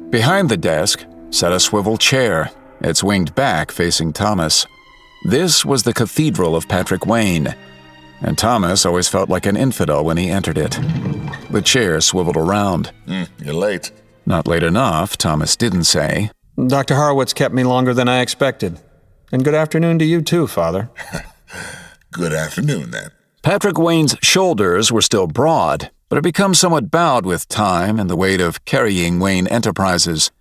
Speaker 1: Behind the desk sat a swivel chair, its winged back facing Thomas. This was the Cathedral of Patrick Wayne, and Thomas always felt like an infidel when he entered it. The chair swiveled around.
Speaker 14: You're late.
Speaker 1: Not late enough, Thomas didn't say.
Speaker 4: Dr. Horowitz kept me longer than I expected. And good afternoon to you too, Father.
Speaker 14: Good afternoon, then.
Speaker 1: Patrick Wayne's shoulders were still broad, but had become somewhat bowed with time and the weight of carrying Wayne enterprises.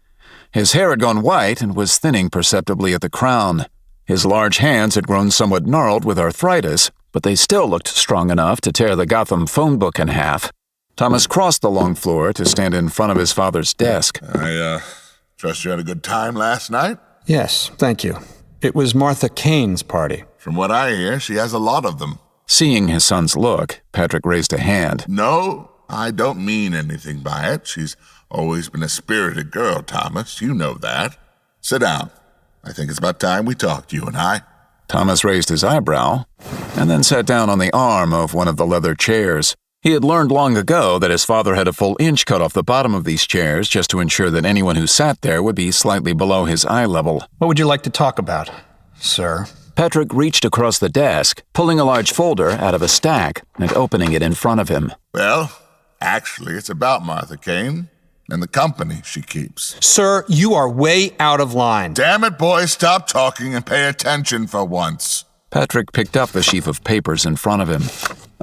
Speaker 1: His hair had gone white and was thinning perceptibly at the crown. His large hands had grown somewhat gnarled with arthritis, but they still looked strong enough to tear the Gotham phone book in half. Thomas crossed the long floor to stand in front of his father's desk.
Speaker 14: I trust you had a good time last night?
Speaker 4: Yes, thank you. It was Martha Kane's party.
Speaker 14: From what I hear, she has a lot of them.
Speaker 1: Seeing his son's look, Patrick raised a hand.
Speaker 14: No, I don't mean anything by it. She's always been a spirited girl, Thomas. You know that. Sit down. I think it's about time we talked, you and I.
Speaker 1: Thomas raised his eyebrow, and then sat down on the arm of one of the leather chairs. He had learned long ago that his father had a full inch cut off the bottom of these chairs just to ensure that anyone who sat there would be slightly below his eye level.
Speaker 4: What would you like to talk about, sir?
Speaker 1: Patrick reached across the desk, pulling a large folder out of a stack and opening it in front of him.
Speaker 14: Well, actually, it's about Martha Kane and the company she keeps.
Speaker 4: Sir, you are way out of line.
Speaker 14: Damn it, boy, stop talking and pay attention for once.
Speaker 1: Patrick picked up the sheaf of papers in front of him.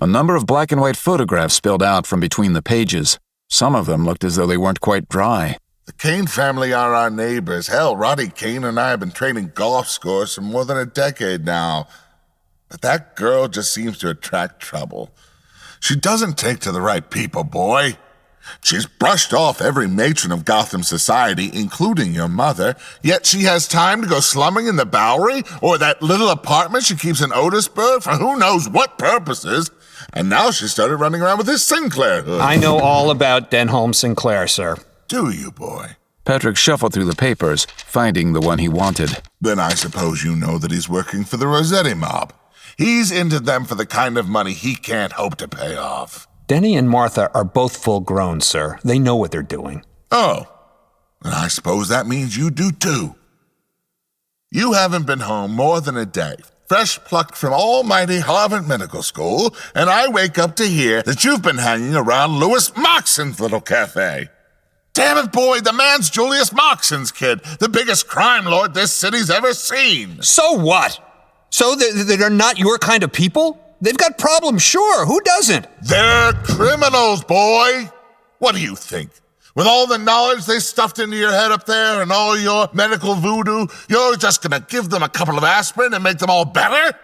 Speaker 1: A number of black and white photographs spilled out from between the pages. Some of them looked as though they weren't quite dry.
Speaker 14: The Kane family are our neighbors. Hell, Roddy Kane and I have been trading golf scores for more than a decade now. But that girl just seems to attract trouble. She doesn't take to the right people, boy. She's brushed off every matron of Gotham society, including your mother, yet she has time to go slumming in the Bowery or that little apartment she keeps in Otisburg for who knows what purposes. And now she started running around with this Sinclair hood.
Speaker 4: I know all about Denholm Sinclair, sir.
Speaker 14: Do you, boy?
Speaker 1: Patrick shuffled through the papers, finding the one he wanted.
Speaker 14: Then I suppose you know that he's working for the Rossetti mob. He's into them for the kind of money he can't hope to pay off.
Speaker 4: Denny and Martha are both full grown, sir. They know what they're doing.
Speaker 14: Oh, and I suppose that means you do too. You haven't been home more than a day, fresh plucked from almighty Harvard Medical School, and I wake up to hear that you've been hanging around Louis Moxon's little cafe. Damn it, boy, the man's Julius Moxon's kid, the biggest crime lord this city's ever seen.
Speaker 4: So what? So they're not your kind of people? They've got problems, sure. Who doesn't?
Speaker 14: They're criminals, boy. What do you think? With all the knowledge they stuffed into your head up there and all your medical voodoo, you're just gonna give them a couple of aspirin and make them all better?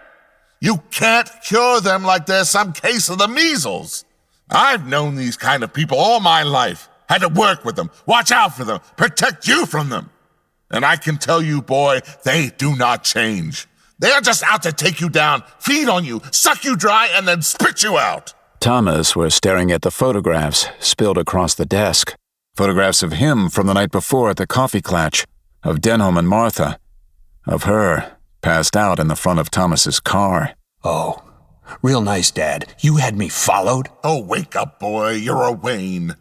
Speaker 14: You can't cure them like there's some case of the measles. I've known these kind of people all my life. Had to work with them, watch out for them, protect you from them. And I can tell you, boy, they do not change. They are just out to take you down, feed on you, suck you dry, and then spit you out.
Speaker 1: Thomas was staring at the photographs spilled across the desk. Photographs of him from the night before at the coffee clatch, of Denholm and Martha, of her passed out in the front of Thomas's car.
Speaker 4: Oh, real nice, Dad. You had me followed?
Speaker 14: Oh, wake up, boy. You're a Wayne.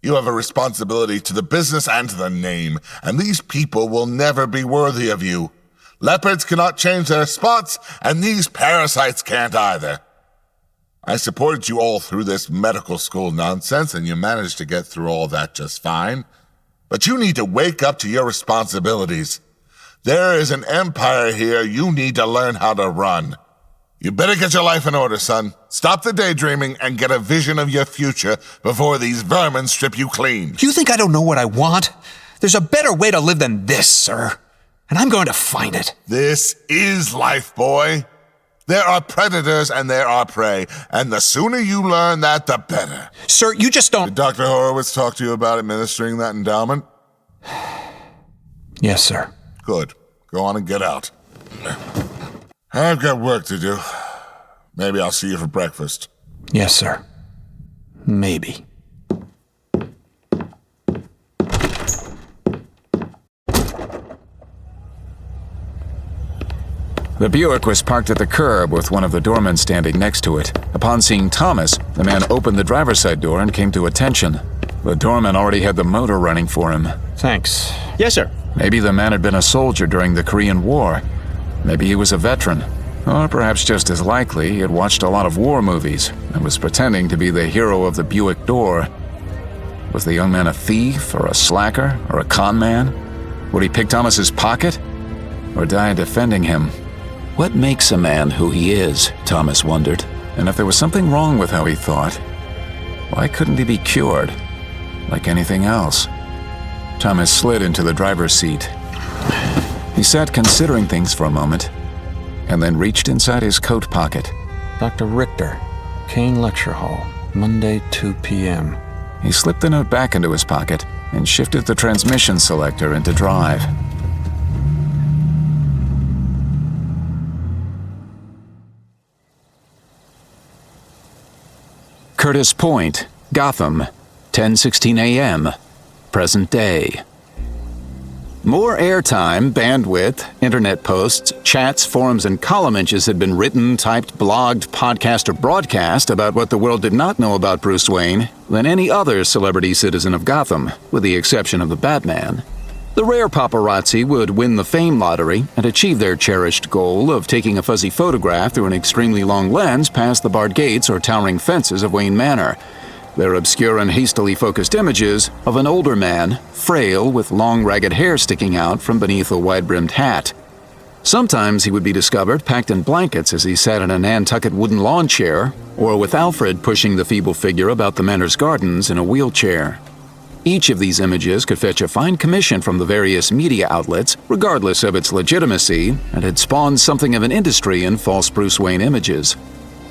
Speaker 14: You have a responsibility to the business and to the name, and these people will never be worthy of you. Leopards cannot change their spots, and these parasites can't either. I supported you all through this medical school nonsense, and you managed to get through all that just fine. But you need to wake up to your responsibilities. There is an empire here you need to learn how to run. You better get your life in order, son. Stop the daydreaming and get a vision of your future before these vermin strip you clean.
Speaker 4: You think I don't know what I want? There's a better way to live than this, sir. And I'm going to find it.
Speaker 14: This is life, boy. There are predators and there are prey, and the sooner you learn that, the better.
Speaker 4: Sir, you just don't...
Speaker 14: Did Dr. Horowitz talk to you about administering that endowment?
Speaker 4: Yes, sir.
Speaker 14: Good. Go on and get out. I've got work to do. Maybe I'll see you for breakfast.
Speaker 4: Yes, sir. Maybe.
Speaker 1: The Buick was parked at the curb with one of the doormen standing next to it. Upon seeing Thomas, the man opened the driver's side door and came to attention. The doorman already had the motor running for him.
Speaker 4: Thanks.
Speaker 15: Yes, sir.
Speaker 1: Maybe the man had been a soldier during the Korean War. Maybe he was a veteran. Or perhaps just as likely, he had watched a lot of war movies and was pretending to be the hero of the Buick door. Was the young man a thief, or a slacker, or a con man? Would he pick Thomas's pocket? Or die defending him? What makes a man who he is, Thomas wondered. And if there was something wrong with how he thought, why couldn't he be cured? Like anything else? Thomas slid into the driver's seat. He sat considering things for a moment, and then reached inside his coat pocket.
Speaker 4: Dr. Richter, Kane Lecture Hall, Monday, 2 p.m.
Speaker 1: He slipped the note back into his pocket and shifted the transmission selector into drive. Curtis Point, Gotham, 10:16 a.m., present day. More airtime, bandwidth, internet posts, chats, forums, and column inches had been written, typed, blogged, podcast, or broadcast about what the world did not know about Bruce Wayne than any other celebrity citizen of Gotham, with the exception of the Batman. The rare paparazzi would win the fame lottery and achieve their cherished goal of taking a fuzzy photograph through an extremely long lens past the barred gates or towering fences of Wayne Manor. Their obscure and hastily focused images of an older man, frail, with long ragged hair sticking out from beneath a wide-brimmed hat. Sometimes he would be discovered packed in blankets as he sat in a Nantucket wooden lawn chair, or with Alfred pushing the feeble figure about the manor's gardens in a wheelchair. Each of these images could fetch a fine commission from the various media outlets, regardless of its legitimacy, and had spawned something of an industry in false Bruce Wayne images.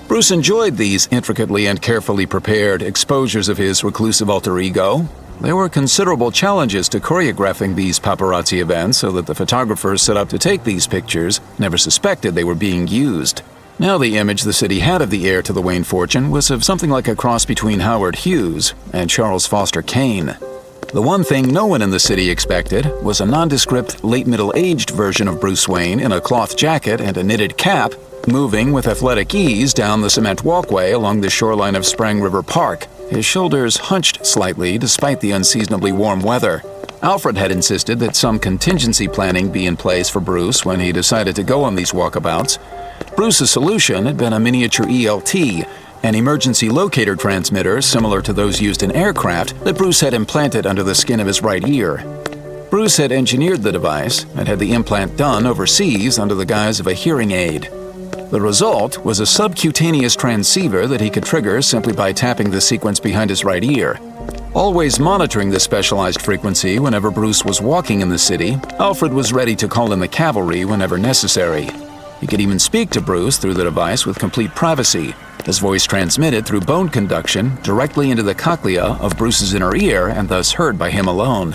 Speaker 1: Bruce enjoyed these intricately and carefully prepared exposures of his reclusive alter ego. There were considerable challenges to choreographing these paparazzi events so that the photographers set up to take these pictures never suspected they were being used. Now the image the city had of the heir to the Wayne fortune was of something like a cross between Howard Hughes and Charles Foster Kane. The one thing no one in the city expected was a nondescript, late-middle-aged version of Bruce Wayne in a cloth jacket and a knitted cap, moving with athletic ease down the cement walkway along the shoreline of Sprang River Park, his shoulders hunched slightly despite the unseasonably warm weather. Alfred had insisted that some contingency planning be in place for Bruce when he decided to go on these walkabouts. Bruce's solution had been a miniature ELT, an emergency locator transmitter similar to those used in aircraft that Bruce had implanted under the skin of his right ear. Bruce had engineered the device and had the implant done overseas under the guise of a hearing aid. The result was a subcutaneous transceiver that he could trigger simply by tapping the sequence behind his right ear. Always monitoring the specialized frequency whenever Bruce was walking in the city, Alfred was ready to call in the cavalry whenever necessary. He could even speak to Bruce through the device with complete privacy, his voice transmitted through bone conduction directly into the cochlea of Bruce's inner ear and thus heard by him alone.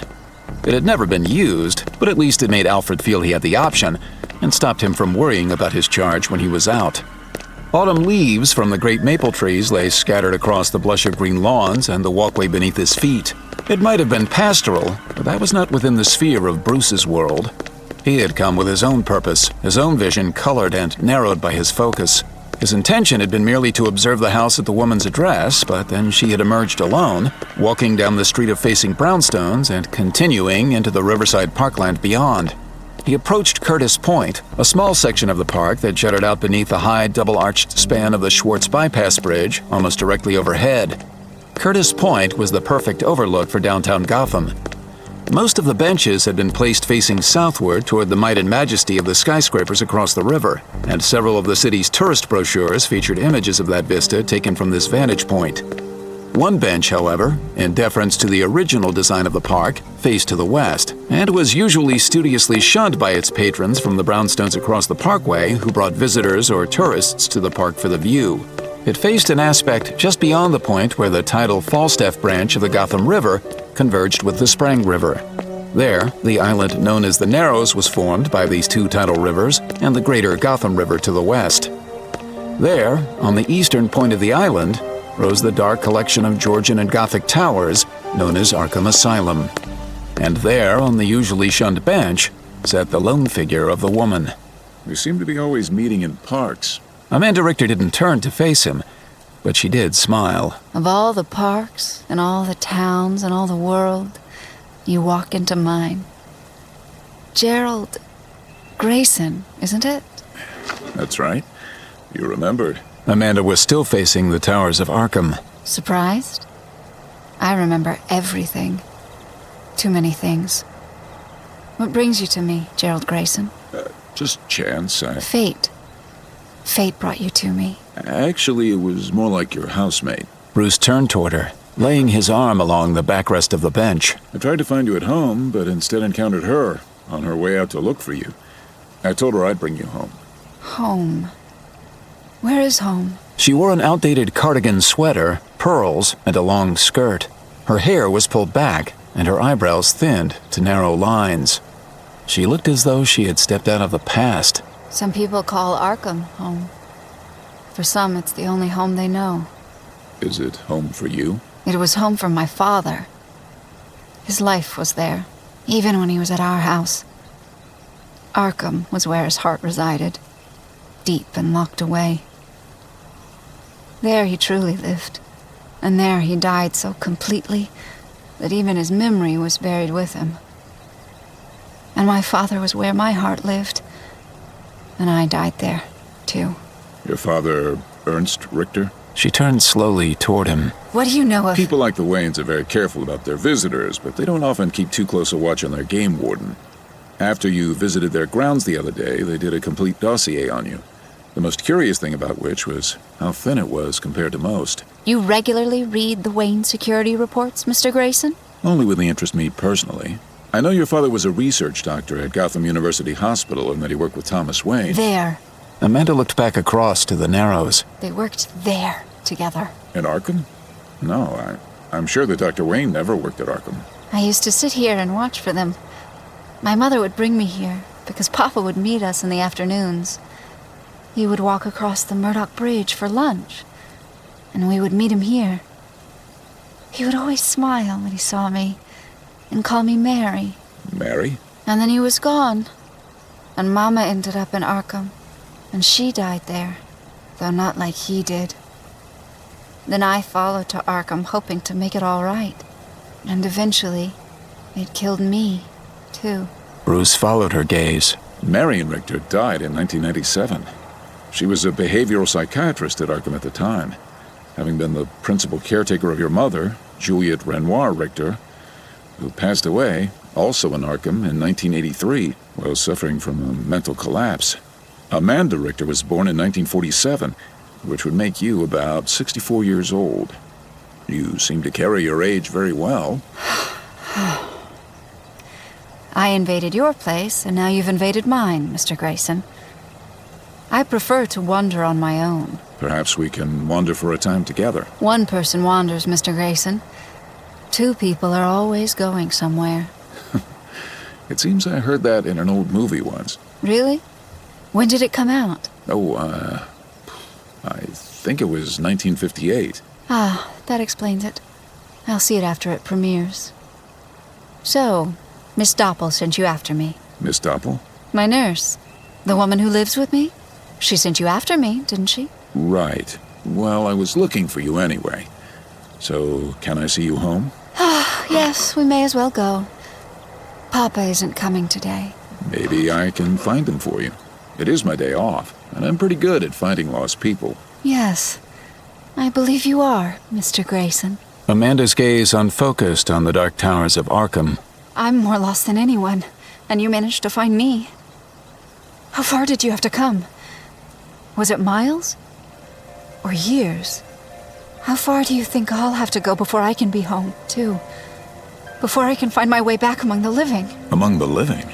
Speaker 1: It had never been used, but at least it made Alfred feel he had the option and stopped him from worrying about his charge when he was out. Autumn leaves from the great maple trees lay scattered across the blush of green lawns and the walkway beneath his feet. It might have been pastoral, but that was not within the sphere of Bruce's world. He had come with his own purpose, his own vision colored and narrowed by his focus. His intention had been merely to observe the house at the woman's address, but then she had emerged alone, walking down the street of facing brownstones and continuing into the riverside parkland beyond. He approached Curtis Point, a small section of the park that jutted out beneath the high, double-arched span of the Schwartz Bypass Bridge, almost directly overhead. Curtis Point was the perfect overlook for downtown Gotham. Most of the benches had been placed facing southward toward the might and majesty of the skyscrapers across the river, and several of the city's tourist brochures featured images of that vista taken from this vantage point. One bench, however, in deference to the original design of the park, faced to the west, and was usually studiously shunned by its patrons from the brownstones across the parkway who brought visitors or tourists to the park for the view. It faced an aspect just beyond the point where the tidal Falstaff branch of the Gotham River converged with the Sprang River. There, the island known as the Narrows was formed by these two tidal rivers and the greater Gotham River to the west. There, on the eastern point of the island, rose the dark collection of Georgian and Gothic towers known as Arkham Asylum. And there, on the usually shunned bench, sat the lone figure of the woman.
Speaker 3: We seem to be always meeting in parks.
Speaker 1: Amanda Richter didn't turn to face him, but she did smile.
Speaker 15: Of all the parks and all the towns and all the world, you walk into mine. Gerald Grayson, isn't it?
Speaker 3: That's right. You remembered.
Speaker 1: Amanda was still facing the towers of Arkham.
Speaker 15: Surprised? I remember everything. Too many things. What brings you to me, Gerald Grayson?
Speaker 3: Just chance.
Speaker 15: Fate. Fate brought you to me.
Speaker 3: Actually, it was more like your housemate.
Speaker 1: Bruce turned toward her, laying his arm along the backrest of the bench.
Speaker 3: I tried to find you at home, but instead encountered her on her way out to look for you. I told her I'd bring you home.
Speaker 15: Home? Where is home?
Speaker 1: She wore an outdated cardigan sweater, pearls, and a long skirt. Her hair was pulled back, and her eyebrows thinned to narrow lines. She looked as though she had stepped out of the past.
Speaker 15: Some people call Arkham home. For some, it's the only home they know.
Speaker 3: Is it home for you?
Speaker 15: It was home for my father. His life was there. even when he was at our house. Arkham was where his heart resided, deep and locked away. There he truly lived, and there he died so completely that even his memory was buried with him. And my father was where my heart lived, and I died there, too.
Speaker 3: Your father, Ernst Richter?
Speaker 1: She turned slowly toward him.
Speaker 15: What do you know of...
Speaker 3: People like the Waynes are very careful about their visitors, but they don't often keep too close a watch on their game warden. After you visited their grounds the other day, they did a complete dossier on you. The most curious thing about which was how thin it was compared to most.
Speaker 15: You regularly read the Wayne security reports, Mr. Grayson?
Speaker 3: Only when they interest me personally. I know your father was a research doctor at Gotham University Hospital and that he worked with Thomas Wayne.
Speaker 15: There.
Speaker 1: Amanda looked back across to the Narrows.
Speaker 15: They worked there together.
Speaker 3: At Arkham? No, I'm sure that Dr. Wayne never worked at Arkham.
Speaker 15: I used to sit here and watch for them. My mother would bring me here because Papa would meet us in the afternoons. He would walk across the Murdoch Bridge for lunch, and we would meet him here. He would always smile when he saw me and call me Mary.
Speaker 3: Mary?
Speaker 15: And then he was gone, and Mama ended up in Arkham, and she died there, though not like he did. Then I followed to Arkham, hoping to make it all right, and eventually it killed me, too.
Speaker 1: Bruce followed her gaze.
Speaker 3: Marion Richter died in 1997. She was a behavioral psychiatrist at Arkham at the time, having been the principal caretaker of your mother, Juliet Renoir Richter, who passed away, also in Arkham, in 1983, while suffering from a mental collapse. Amanda Richter was born in 1947, which would make you about 64 years old. You seem to carry your age very well.
Speaker 15: I invaded your place, and now you've invaded mine, Mr. Grayson. I prefer to wander on my own.
Speaker 3: Perhaps we can wander for a time together.
Speaker 15: One person wanders, Mr. Grayson. Two people are always going somewhere.
Speaker 3: It seems I heard that in an old movie once.
Speaker 15: Really? When did it come out?
Speaker 3: Oh, I think it was 1958.
Speaker 15: Ah, that explains it. I'll see it after it premieres. So, Miss Doppel sent you after me.
Speaker 3: Miss Doppel?
Speaker 15: My nurse. The woman who lives with me. She sent you after me, didn't she?
Speaker 3: Right. Well, I was looking for you anyway. So, can I see you home?
Speaker 15: Yes, we may as well go. Papa isn't coming today.
Speaker 3: Maybe I can find him for you. It is my day off, and I'm pretty good at finding lost people.
Speaker 15: Yes, I believe you are, Mr. Grayson.
Speaker 1: Amanda's gaze unfocused on the dark towers of Arkham.
Speaker 15: I'm more lost than anyone, and you managed to find me. How far did you have to come? Was it miles? Or years? How far do you think I'll have to go before I can be home, too? Before I can find my way back among the living?
Speaker 3: Among the living?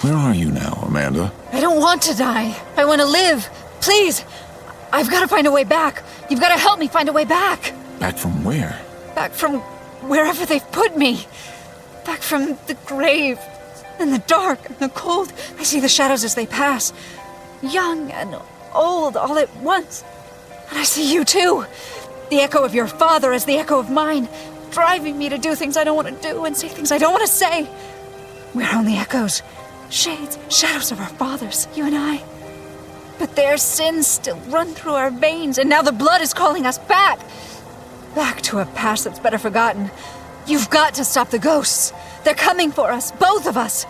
Speaker 3: Where are you now, Amanda?
Speaker 15: I don't want to die. I want to live. Please! I've got to find a way back. You've got to help me find a way back.
Speaker 3: Back from where?
Speaker 15: Back from wherever they've put me. Back from the grave. And the dark and the cold. I see the shadows as they pass. Young and old all at once. And I see you too. The echo of your father as the echo of mine. Driving me to do things I don't want to do and say things I don't want to say. We're only echoes. Shades, shadows of our fathers, you and I. But their sins still run through our veins, and now the blood is calling us back. Back to a past that's better forgotten. You've got to stop the ghosts. They're coming for us, both of us.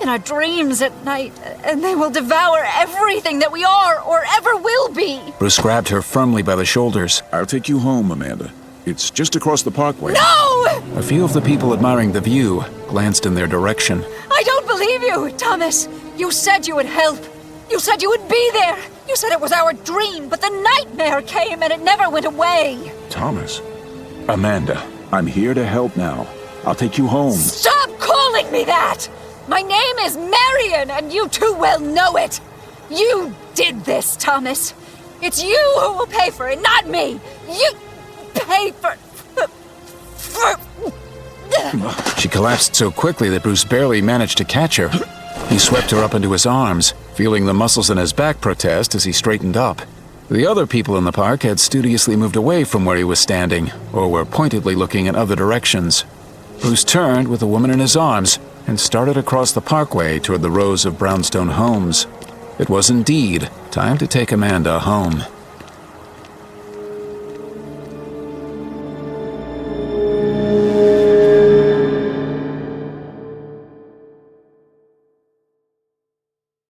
Speaker 15: In our dreams at night, and they will devour everything that we are or ever will be.
Speaker 1: Bruce grabbed her firmly by the shoulders.
Speaker 3: I'll take you home, Amanda. It's just across the parkway.
Speaker 15: No!
Speaker 1: A few of the people admiring the view glanced in their direction.
Speaker 15: I don't believe you, Thomas. You said you would help. You said you would be there. You said it was our dream, but the nightmare came and it never went away.
Speaker 3: Thomas. Amanda, I'm here to help now. I'll take you home.
Speaker 15: Stop calling me that! My name is Marion, and you too well know it. You did this, Thomas. It's you who will pay for it, not me. You pay for...
Speaker 1: She collapsed so quickly that Bruce barely managed to catch her. He swept her up into his arms, feeling the muscles in his back protest as he straightened up. The other people in the park had studiously moved away from where he was standing, or were pointedly looking in other directions. Bruce turned with the woman in his arms and started across the parkway toward the rows of brownstone homes. It was indeed time to take Amanda home.